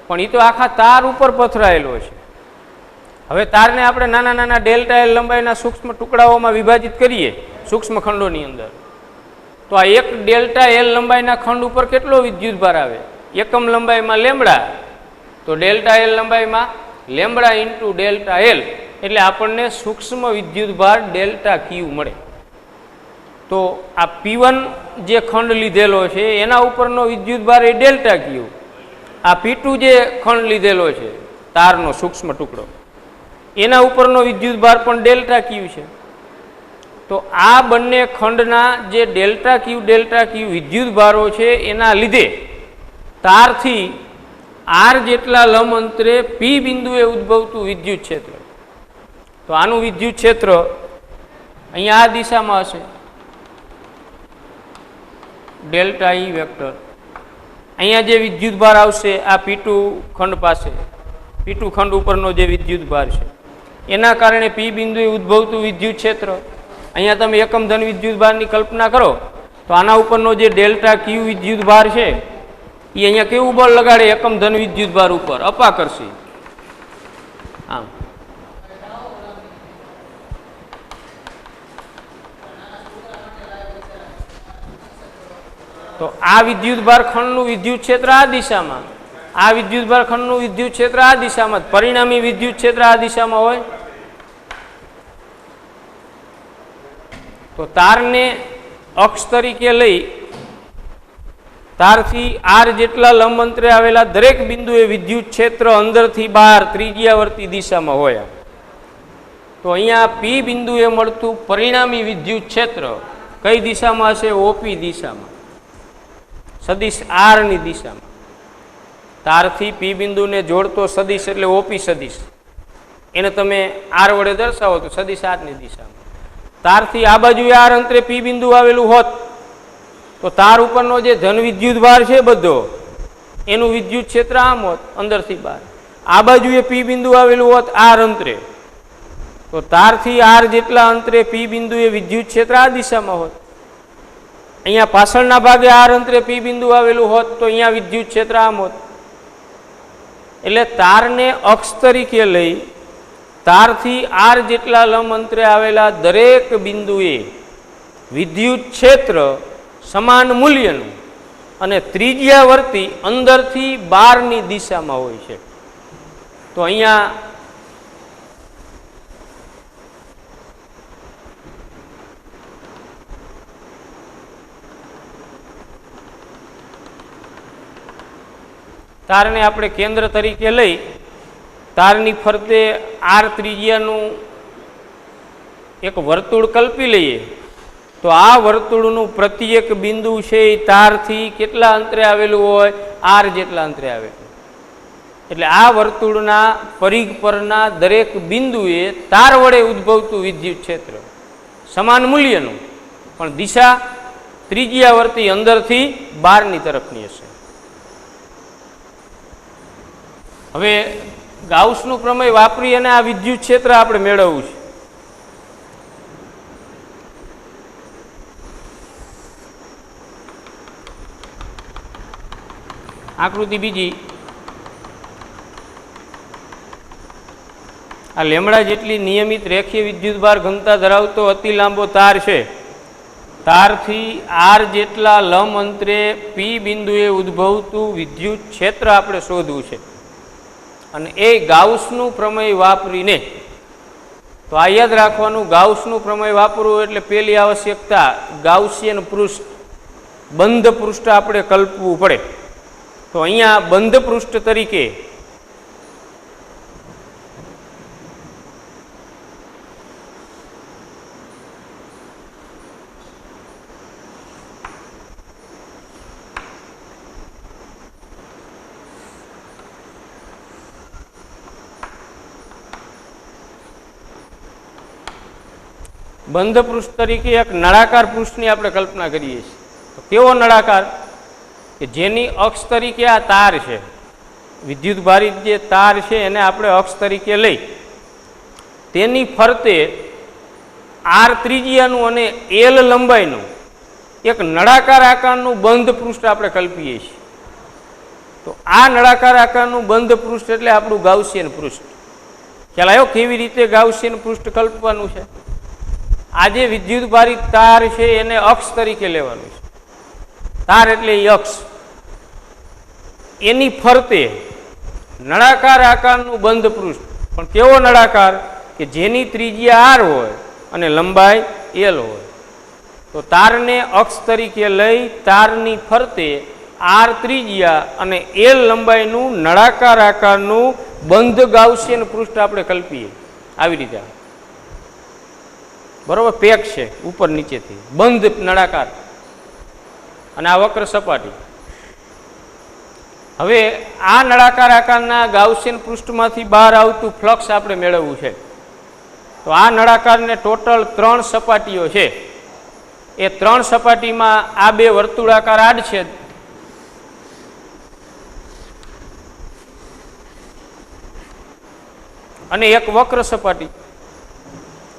[SPEAKER 1] પણ એ તો આખા તાર ઉપર પથરાયેલો છે. હવે તારને આપણે નાના નાના ડેલ્ટા એલ લંબાઈના સૂક્ષ્મ ટુકડાઓમાં વિભાજિત કરીએ સૂક્ષ્મ ખંડોની અંદર, તો આ એક ડેલ્ટા એલ લંબાઈના ખંડ ઉપર કેટલો વિદ્યુતભાર આવે? એકમ લંબાઈમાં લેમડા, તો ડેલ્ટા એલ લંબાઈમાં લેમડા ઇન્ટુ ડેલ્ટા એલ, એટલે આપણને સૂક્ષ્મ વિદ્યુતભાર ડેલ્ટા ક્યુ મળે. તો આ P1 જે ખંડ લીધેલો છે એના ઉપરનો વિદ્યુતભાર એ ડેલ્ટા ક્યુ, આ P2 જે ખંડ લીધેલો છે તારનો સૂક્ષ્મ ટુકડો એના ઉપરનો વિદ્યુતભાર પણ ડેલ્ટા ક્યુ છે. તો આ બંને ખંડના જે ડેલ્ટા ક્યુ વિદ્યુતભારો છે એના લીધે તારથી આર જેટલા લંબ અંતરે P બિંદુએ ઉદ્ભવતું વિદ્યુત ક્ષેત્ર, તો આનું વિદ્યુત ક્ષેત્ર અહીંયા આ દિશામાં હશે ડેલ્ટા ઈ વેક્ટર. અહીંયા જે વિદ્યુતભાર આવશે આ P2 ખંડ પાસે, P2 ખંડ ઉપરનો જે વિદ્યુતભાર છે એના કારણે P બિંદુએ ઉદ્ભવતું વિદ્યુત ક્ષેત્ર. અહીંયા તમે એકમ ધન વિદ્યુતભારની કલ્પના કરો તો આના ઉપરનો જે ડેલ્ટા ક્યુ વિદ્યુતભાર છે એ અહીંયા કેવું બળ લગાડે? એકમ ધન વિદ્યુતભાર ઉપર અપાકર્ષી. આમ તો આ વિદ્યુતભાર ખંડનું વિદ્યુત ક્ષેત્ર આ દિશામાં, આ વિદ્યુતભાર ખંડનું વિદ્યુત ક્ષેત્ર આ દિશામાં, પરિણામી વિદ્યુત ક્ષેત્ર આ દિશામાં હોય. તો તારને અક્ષ તરીકે લઈ તારથી આર જેટલા લંબ અંતરે આવેલા દરેક બિંદુએ વિદ્યુત ક્ષેત્ર અંદરથી બહાર ત્રિજ્યાવર્તી દિશામાં હોય. તો અહીંયા P બિંદુએ મળતું પરિણામી વિદ્યુત ક્ષેત્ર કઈ દિશામાં હશે? ઓપી દિશામાં, સદિશ આર ની દિશામાં. તારથી P બિંદુને જોડતો સદિશ એટલે ઓપી સદિશ, એને તમે આર વડે દર્શાવો તો સદિશ આર ની દિશામાં. તારથી આ બાજુએ આર અંતરે P બિંદુ આવેલું હોત તો તાર ઉપરનો જે ધન વિદ્યુતભાર છે બધો એનું વિદ્યુત ક્ષેત્ર આમ હોત અંદરથી બહાર. આ બાજુએ P બિંદુ આવેલું હોત આર અંતરે, તો તારથી આર જેટલા અંતરે P બિંદુએ વિદ્યુત ક્ષેત્ર આ દિશામાં હોત. અહીંયા પાછળના ભાગે આર અંતરે P બિંદુ આવેલું હોત તો અહીંયા વિદ્યુત ક્ષેત્ર આમ હોત. એટલે તારને અક્ષ તરીકે લઈ તારથી આર જેટલા લંબ અંતરે આવેલા દરેક બિંદુએ વિદ્યુત ક્ષેત્ર સમાન મૂલ્યનું અને ત્રિજ્યાવર્તી અંદરથી બહારની દિશામાં હોય છે. તો અહીંયા તારને આપણે કેન્દ્ર તરીકે લઈ તારની ફરતે આર ત્રિજ્યાનું એક વર્તુળ કલ્પી લઈએ તો આ વર્તુળનું પ્રત્યેક બિંદુ છે એ તારથી કેટલા અંતરે આવેલું હોય? આર જેટલા અંતરે આવેલું. એટલે આ વર્તુળના પરિઘ પરના દરેક બિંદુએ તાર વડે ઉદ્ભવતું વિદ્યુત ક્ષેત્ર સમાન મૂલ્યનું પણ દિશા ત્રિજ્યાવર્તી અંદરથી બહારની તરફની હશે. હવે ગાઉસનું પ્રમેય વાપરી અને આ વિદ્યુત ક્ષેત્ર આપણે મેળવવું છે. આકૃતિ બીજી, આ લેમડા જેટલી નિયમિત રેખીય વિદ્યુતભાર ઘનતા ધરાવતો અતિ લાંબો તાર છે. તારથી આર જેટલા લંબ અંતરે P બિંદુએ ઉદ્ભવતું વિદ્યુત ક્ષેત્ર આપણે શોધવું છે અને એ ગાઉસનું પ્રમેય વાપરીને. તો આ યાદ રાખવાનું, ગાઉસનું પ્રમેય વાપરવું એટલે પહેલી આવશ્યકતા ગાઉસિયન પૃષ્ઠ, બંધ પૃષ્ઠ આપણે કલ્પવું પડે. તો અહીંયા બંધ પૃષ્ઠ તરીકે બંધ પૃષ્ઠ તરીકે એક નળાકાર પૃષ્ઠની આપણે કલ્પના કરીએ છીએ. તો કેવો નળાકાર? કે જેની અક્ષ તરીકે આ તાર છે, વિદ્યુતભારિત જે તાર છે એને આપણે અક્ષ તરીકે લઈ તેની ફરતે આર ત્રિજ્યાનું અને એલ લંબાઈનું એક નળાકાર આકારનું બંધ પૃષ્ઠ આપણે કલ્પીએ છીએ. તો આ નળાકાર આકારનું બંધ પૃષ્ઠ એટલે આપણું ગાઉસિયન પૃષ્ઠ. ખ્યાલ આવ્યો કેવી રીતે ગાઉસિયન પૃષ્ઠ કલ્પવાનું છે? આજે વિદ્યુતભારિત તાર છે એને અક્ષ તરીકે લેવાનું છે. તાર એટલે એ અક્ષ, એની ફરતે નળાકાર આકારનું બંધ પૃષ્ઠ, પણ કેવો નળાકાર કે જેની ત્રિજ્યા r હોય અને લંબાઈ l હોય. તો તારને અક્ષ તરીકે લઈ તારની ફરતે r ત્રિજ્યા અને l લંબાઈનું નળાકાર આકારનું બંધ ગાઉસિયન પૃષ્ઠ આપણે કલ્પીએ. આવી રીતે બરોબર, પેક છે ઉપર નીચેથી બંધ નળાકાર, અને આ વક્ર સપાટી. હવે આ નળાકાર આકારના ગાઉસિયન પૃષ્ઠમાંથી બહાર આવતું ફ્લક્સ આપણે મેળવવું છે. તો આ નળાકારને ટોટલ 3 સપાટીઓ છે. એ 3 સપાટીમાં આ 2 વર્તુળાકાર આડછેદ અને એક વક્ર સપાટી.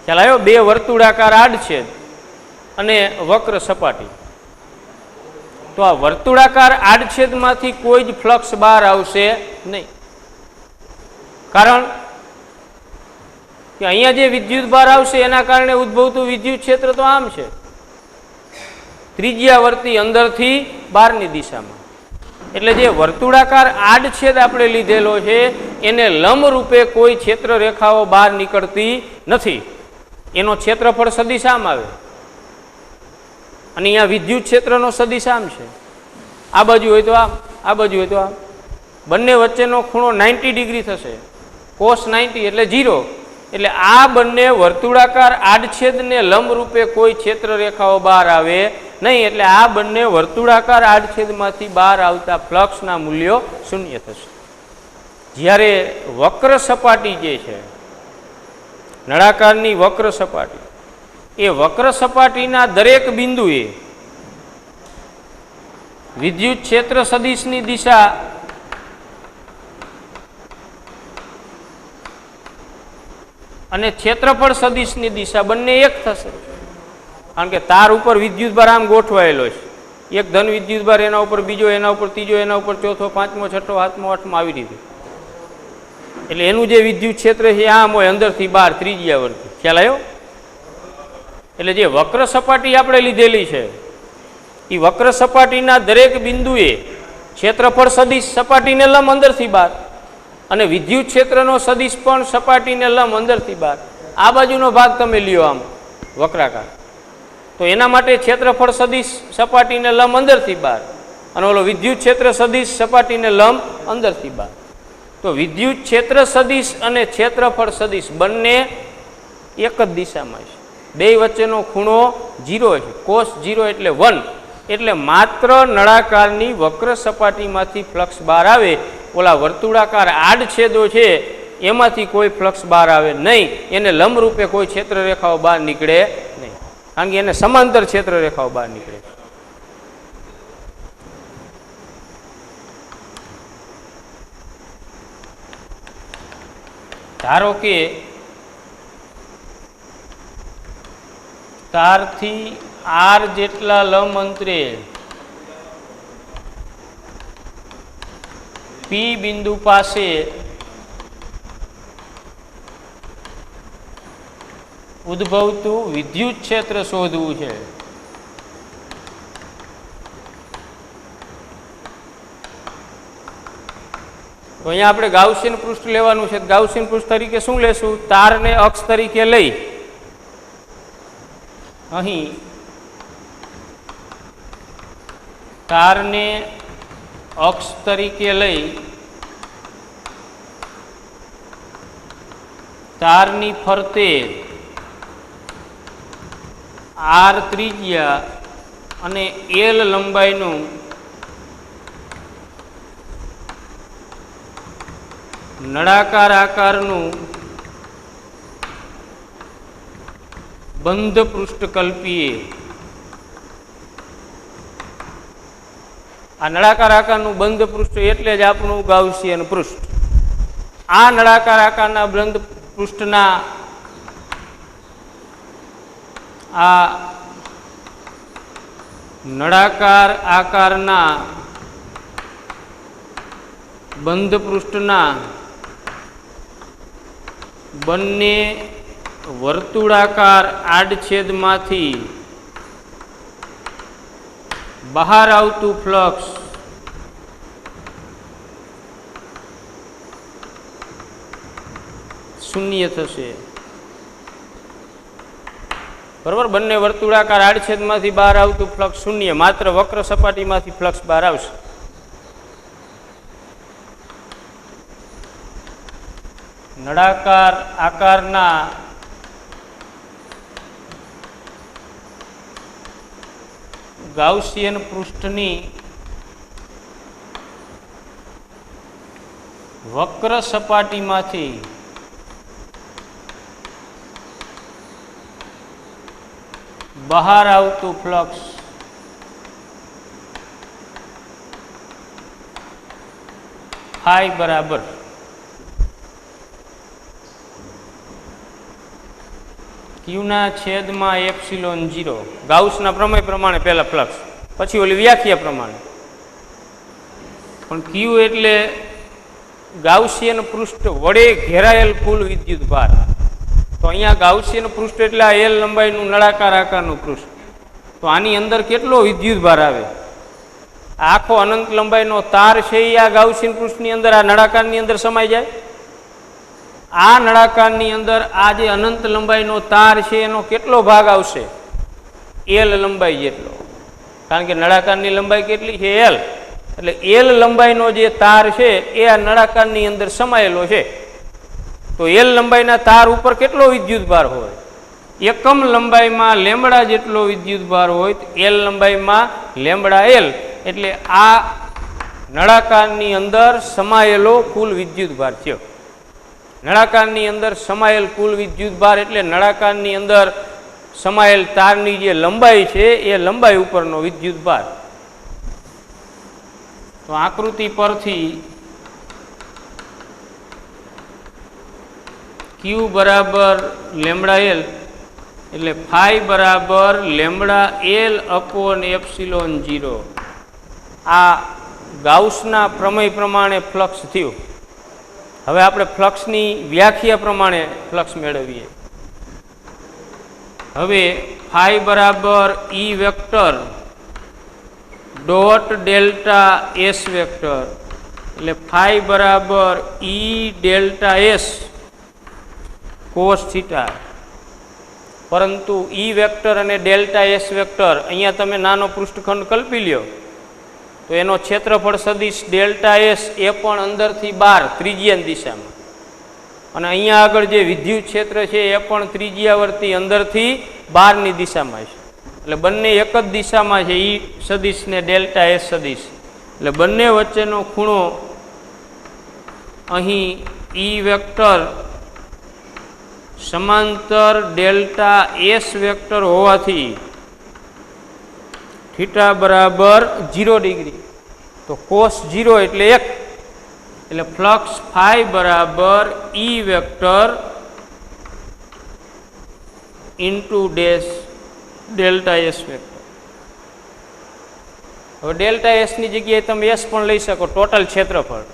[SPEAKER 1] ખ્યાલ આવ્યો? 2 વર્તુળાકાર આડછેદ અને વક્ર સપાટી. તો આ વર્તુળાકાર આડછેદમાંથી કોઈ જ ફ્લક્સ બહાર આવશે નહીં, કારણ કે અહીંયા જે વિદ્યુત ભાર આવશે એના કારણે ઉદ્ભવતું વિદ્યુત ક્ષેત્ર તો આમ છે, ત્રિજ્યાવર્તી અંદરથી બહારની દિશામાં. એટલે જે વર્તુળાકાર આડછેદ આપણે લીધેલો છે એને લંબ રૂપે કોઈ ક્ષેત્ર રેખાઓ બહાર નીકળતી નથી. એનો ક્ષેત્રફળ સદિશ આમ આવે, અને અહીંયા વિદ્યુત ક્ષેત્રનો સદિશ આમ છે. આ બાજુ હોય તો આમ, આ બાજુ હોય તો આમ. બંને વચ્ચેનો ખૂણો 90 ડિગ્રી થશે, cos 90 એટલે 0. એટલે આ બંને વર્તુળાકાર આડછેદને લંબ રૂપે કોઈ ક્ષેત્ર રેખાઓ બહાર આવે નહીં. એટલે આ બંને વર્તુળાકાર આડછેદમાંથી બહાર આવતા ફ્લક્સના મૂલ્યો શૂન્ય થશે. જ્યારે વક્ર સપાટી જે છે, નળાકારની વક્ર સપાટી, એ વક્ર સપાટીના દરેક બિંદુએ વિદ્યુત ક્ષેત્ર સદિશની દિશા અને ક્ષેત્રફળ સદિશની દિશા બંને એક થશે. કારણ કે તાર ઉપર વિદ્યુતભાર આમ ગોઠવાયેલો છે, એક ધન વિદ્યુતભાર એના ઉપર, બીજો એના ઉપર, ત્રીજો એના ઉપર, ચોથો, પાંચમો, છઠ્ઠો, સાતમો, આઠમો, આવી રીતે. એટલે એનું જે વિદ્યુત ક્ષેત્ર છે આમ હોય, અંદરથી બહાર ત્રિજ્યાવર્તી. ખ્યાલ આવ્યો? એટલે જે વક્ર સપાટી આપણે લીધેલી છે એ વક્ર સપાટીના દરેક બિંદુએ ક્ષેત્રફળ સદિશ સપાટીને લંબ અંદરથી બહાર, અને વિદ્યુત ક્ષેત્રનો સદિશ પણ સપાટીને લંબ અંદરથી બહાર. આ બાજુનો ભાગ તમે લ્યો આમ વક્રાકાર, તો એના માટે ક્ષેત્રફળ સદિશ સપાટીને લંબ અંદરથી બહાર, અને ઓલો વિદ્યુત ક્ષેત્ર સદિશ સપાટીને લંબ અંદરથી બહાર. તો વિદ્યુત ક્ષેત્ર સદિશ અને ક્ષેત્રફળ સદિશ બંને એક જ દિશામાં છે. બે વચ્ચેનો ખૂણો 0 છે, cos 0 એટલે 1. એટલે માત્ર નળાકારની વક્ર સપાટીમાંથી ફ્લક્સ બહાર આવે, ઓલા વર્તુળાકાર આડછેદો છે એમાંથી કોઈ ફ્લક્સ બહાર આવે નહીં. એને લંબ રૂપે કોઈ ક્ષેત્ર રેખાઓ બહાર નીકળે નહીં, કારણ કે એને સમાંતર ક્ષેત્ર રેખાઓ બહાર નીકળે. ધારો કે તારથી r જેટલા લંબ અંતરે P બિંદુ પાસે ઉદ્ભવતું વિદ્યુત ક્ષેત્ર શોધવું છે. તો અહીંયા આપણે ગાઉસિયન પૃષ્ઠ લેવાનું છે. ગાઉસિયન પૃષ્ઠ તરીકે શું લેશું? તારને અક્ષ તરીકે લઈ અહીં તારને અક્ષ તરીકે લઈ તારની ફરતે r ત્રિજ્યા અને l લંબાઈનું નળાકાર આકારનું બંધ પૃષ્ઠ કલ્પીએ. આ નળાકાર આકારનું બંધ પૃષ્ઠ એટલે જ આપણું ગાઉસિયન પૃષ્ઠ. આ નળાકાર આકારના બંધ પૃષ્ઠના આ નળાકાર આકારના બંધ પૃષ્ઠના બંને વર્તુળાકાર આડછેદમાંથી બહાર આવતું ફ્લક્સ શૂન્ય થશે. બરાબર, બંને વર્તુળાકાર આડછેદમાંથી બહાર આવતું ફ્લક્સ શૂન્ય, માત્ર વક્ર સપાટીમાંથી ફ્લક્સ બહાર આવશે. નળાકાર આકારના ગાઉસિયન પૃષ્ઠની વક્ર સપાટીમાંથી બહાર આવતું ફ્લક્સ ફાઈ બરાબર ક્યુના છેદમાં એપ્સિલોન 0. ગાઉસના પ્રમેય પ્રમાણે પહેલા ફ્લક્સ, પછી ઓલી વ્યાખ્યા પ્રમાણે. પણ ક્યુ એટલે ગાઉસિયન પૃષ્ઠ વડે ઘેરાયેલ કુલ વિદ્યુત ભાર. તો અહીંયા ગાઉસિયન પૃષ્ઠ એટલે આ એલ લંબાઈનું નળાકાર આકારનું પૃષ્ઠ. તો આની અંદર કેટલો વિદ્યુત ભાર આવે? આખો અનંત લંબાઈનો તાર છે એ આ ગાઉસિયન પૃષ્ઠની અંદર, આ નળાકારની અંદર સમાઈ જાય. આ નળાકારની અંદર આ જે અનંત લંબાઈનો તાર છે એનો કેટલો ભાગ આવશે? એલ લંબાઈ જેટલો. કારણ કે નળાકારની લંબાઈ કેટલી છે? એલ. એટલે એલ લંબાઈનો જે તાર છે એ આ નળાકારની અંદર સમાયેલો છે. તો એલ લંબાઈના તાર ઉપર કેટલો વિદ્યુત ભાર હોય? એકમ લંબાઈમાં લેમ્બડા જેટલો વિદ્યુત ભાર હોય તો એલ લંબાઈમાં લેમ્બડા એલ. એટલે આ નળાકારની અંદર સમાયેલો કુલ વિદ્યુત ભાર છે. નળાકારની અંદર સમાયેલ કુલ વિદ્યુત ભાર એટલે નળાકારની અંદર સમાયેલ તારની જે લંબાઈ છે એ લંબાઈ ઉપરનો વિદ્યુત ભાર. તો આકૃતિ પરથી ક્યુ બરાબર લેમ્બડા એલ એટલે ફાઈ બરાબર લેમ્બડા એલ અપોન એપ્સિલોન 0. આ ગાઉસના પ્રમેય પ્રમાણે ફ્લક્સ થયું. હવે આપણે ફ્લક્સની વ્યાખ્યા પ્રમાણે ફ્લક્સ મેળવીએ. હવે ફાઈ બરાબર E vector dot delta S vector એટલે ફાઈ બરાબર E delta S cos theta. પરંતુ ઈ વેક્ટર અને ડેલ્ટા એસ વેક્ટર અહીંયા તમે નાનો પૃષ્ઠખંડ કલ્પી લ્યો તો એનો ક્ષેત્રફળ સદિશ ડેલ્ટા એસ એ પણ અંદરથી બહાર ત્રિજ્યાની દિશામાં, અને અહીંયા આગળ જે વિદ્યુત ક્ષેત્ર છે એ પણ ત્રિજ્યાવર્તી અંદરથી બહારની દિશામાં છે. એટલે બંને એક જ દિશામાં છે, ઈ સદિશ ને ડેલ્ટા એસ સદિશ. એટલે બંને વચ્ચેનો ખૂણો અહીં ઈ વેક્ટર સમાંતર ડેલ્ટા એસ વેક્ટર હોવાથી થીટા બરાબર 0 ડિગ્રી. તો કોસ 0 એટલે 1. એટલે ફ્લક્સ ફાઈ બરાબર E vector into dash delta S vector. હવે ડેલ્ટા એસની જગ્યાએ તમે એસ પણ લઈ શકો, ટોટલ ક્ષેત્રફળ.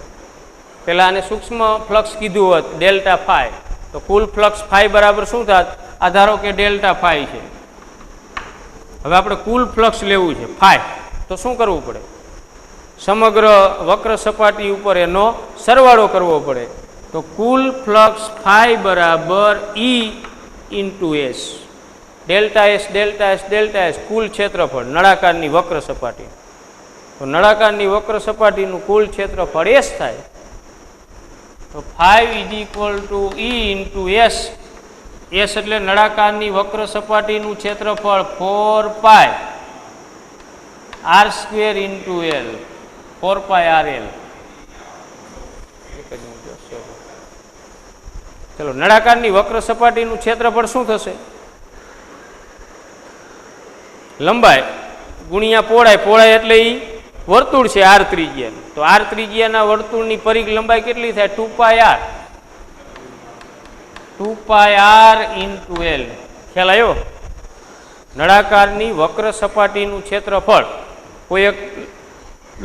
[SPEAKER 1] પહેલાં આને સૂક્ષ્મ ફ્લક્સ કીધું હોત ડેલ્ટા ફાઈ, તો કુલ ફ્લક્સ ફાઈ બરાબર શું થાત? આ ધારો કે ડેલ્ટા ફાઈ છે. હવે આપણે કુલ ફ્લક્સ લેવું છે ફાઈ, તો શું કરવું પડે? સમગ્ર વક્ર સપાટી ઉપર એનો સરવાળો કરવો પડે. તો કુલ ફ્લક્સ ફાઈ બરાબર E into S. Delta S delta S delta S કુલ ક્ષેત્રફળ નળાકારની વક્ર સપાટી. તો નળાકારની વક્ર સપાટીનું કુલ ક્ષેત્રફળ એસ થાય. તો 5 is equal to E into S. S એટલે નળાકારની વક્ર સપાટીનું ક્ષેત્રફળ 4 pi R square into L, 4 pi R L. ચલો, નળાકારની વક્ર સપાટીનું ક્ષેત્રફળ શું થશે? લંબાઈ ગુણ્યા પહોળાઈ. પહોળાઈ એટલે ઈ વર્તુળ છે આર ત્રિજ્યા. તો આર ત્રિજ્યાના વર્તુળની પરિઘ લંબાઈ કેટલી થાય? 2 pi R. 2 pi R into L. ખ્યાલ આવ્યો? નળાકારની વક્ર સપાટીનું ક્ષેત્રફળ, કોઈ એક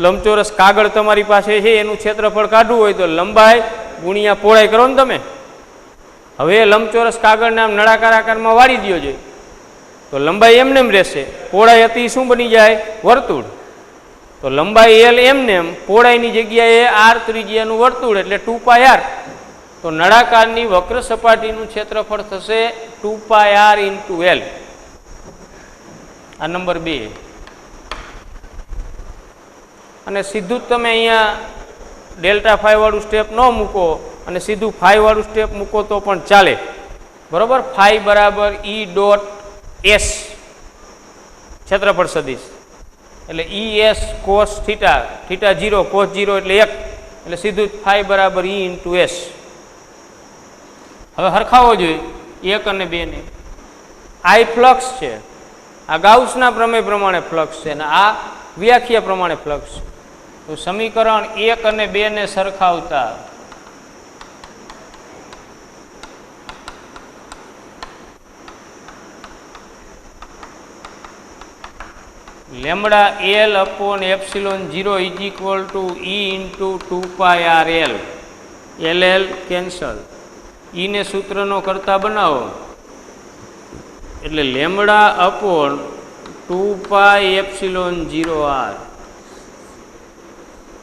[SPEAKER 1] લંબચોરસ કાગળ તમારી પાસે છે, એનું ક્ષેત્રફળ કાઢવું હોય તો લંબાઈ ગુણ્યા પહોળાઈ કરો ને તમે. હવે લંબચોરસ કાગળને આમ નળાકાર આકારમાં વાળી દ્યો છે તો લંબાઈ એમને એમ રહેશે, પહોળાઈ હતી શું બની જાય? વર્તુળ. તો લંબાઈ એલ એમને એમ, પહોળાઈની જગ્યાએ આર ત્રિજ્યાનું વર્તુળ એટલે 2πr. તો નળાકારની વક્ર સપાટીનું ક્ષેત્રફળ થશે 2πr × l. આ નંબર 2. અને સીધું જ તમે અહીંયા ડેલ્ટા ફાઈ વાળું સ્ટેપ ન મૂકો અને સીધું ફાઈ વાળું સ્ટેપ મૂકો તો પણ ચાલે, બરોબર. ફાઈ બરાબર ઈ ડોટ એસ ક્ષેત્રફળ સદિશ એટલે ઈ S cos theta, theta 0 cos 0 એટલે 1 એટલે સીધું જ ફાઈ બરાબર ઈ ઇન્ટુ એસ. હવે હરખાવો જોઈએ 1 અને 2 ને. આ ફ્લક્સ છે, આ ગાઉસના પ્રમેય પ્રમાણે ફ્લક્સ છે અને આ વ્યાખ્યા પ્રમાણે ફ્લક્સ છે. તો સમીકરણ 1 અને 2 ને સરખાવતા lambda L upon epsilon 0 is equal to E into 2πrl. L cancel, E ને સૂત્રનો કરતા બનાવો એટલે લેમડા અપોન 2πε0r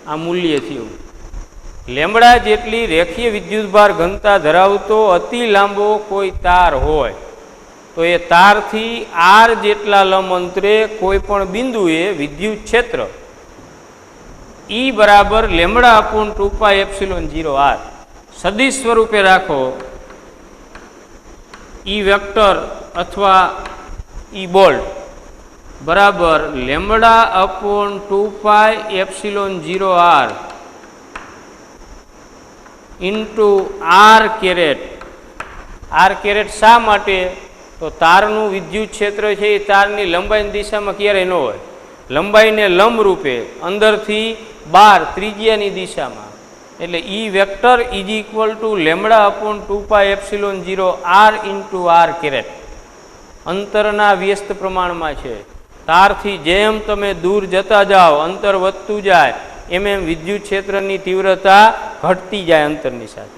[SPEAKER 1] આ મૂલ્ય થયું. લેમડા જેટલી રેખીય વિદ્યુતભાર ઘનતા ધરાવતો અતિ લાંબો કોઈ તાર હોય તો એ તારથી આર જેટલા લંબ અંતરે કોઈ પણ બિંદુએ વિદ્યુત ક્ષેત્ર ઈ બરાબર લેમડા અપોન 2πε0r સદિશ સ્વરૂપે રાખો. ઈ વેક્ટર અથવા ઈ બોલ્ટ બરાબર lambda upon 2πε0r into R caret. R caret શા માટે? તો તારનું વિદ્યુત ક્ષેત્ર છે એ તારની લંબાઈની દિશામાં ક્યારેય ન હોય, લંબાઈને લંબ રૂપે અંદરથી બહાર ત્રિજ્યાની દિશામાં. એટલે E vector is equal to lambda upon 2πε0r into R caret. અંતરના વ્યસ્ત પ્રમાણમાં છે. તારથી જેમ તમે દૂર જતા જાઓ અંતર વધતું જાય એમ એમ વિદ્યુત ક્ષેત્રની તીવ્રતા ઘટતી જાય અંતરની સાથે.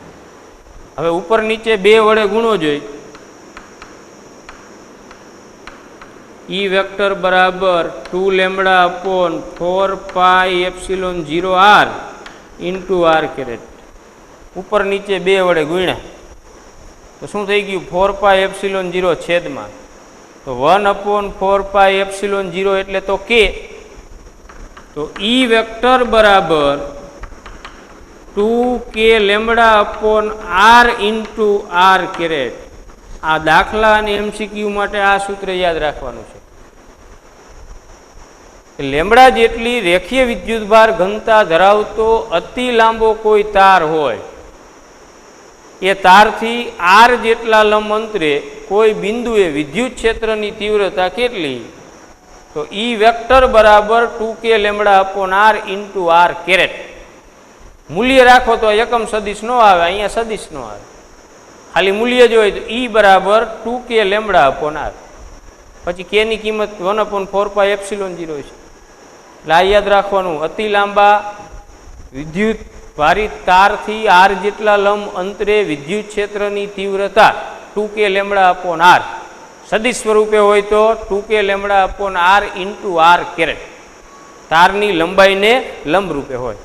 [SPEAKER 1] હવે ઉપર નીચે 2 વડે ગુણો જોઈ. ઈ વેક્ટર બરાબર 2 lambda upon 4πε0r into R caret. ઉપર નીચે 2 વડે ગુણ્યા તો શું થઈ ગયું? 4πε0 છેદમાં તો 1/4πε0 એટલે તો કે. તો ઈ વેક્ટર બરાબર 2k lambda upon R into R caret. આ દાખલા અને એમસીક્યુ માટે આ સૂત્ર યાદ રાખવાનું છે. લેમડા જેટલી રેખીય વિદ્યુતભાર ઘનતા ધરાવતો અતિ લાંબો કોઈ તાર હોય એ તારથી આર જેટલા લંબ અંતરે કોઈ બિંદુએ વિદ્યુત ક્ષેત્રની તીવ્રતા કેટલી? તો ઈ વેક્ટર બરાબર 2k lambda upon R into R caret. મૂલ્ય રાખો તો એકમ સદિશ નો આવે, અહીંયા સદિશ નો આવે, ખાલી મૂલ્ય જ હોય તો ઈ બરાબર 2k લેમડા અપોન આર. પછી કે ની કિંમત 1/4πε0 છે. એટલે આ યાદ રાખવાનું, અતિ લાંબા વિદ્યુત ભારિત તારથી આર જેટલા લંબ અંતરે વિદ્યુત ક્ષેત્રની તીવ્રતા 2k લેમડા અપોન આર. સદિશ સ્વરૂપે હોય તો 2k lambda upon R into R caret. તારની લંબાઈને લંબ રૂપે હોય.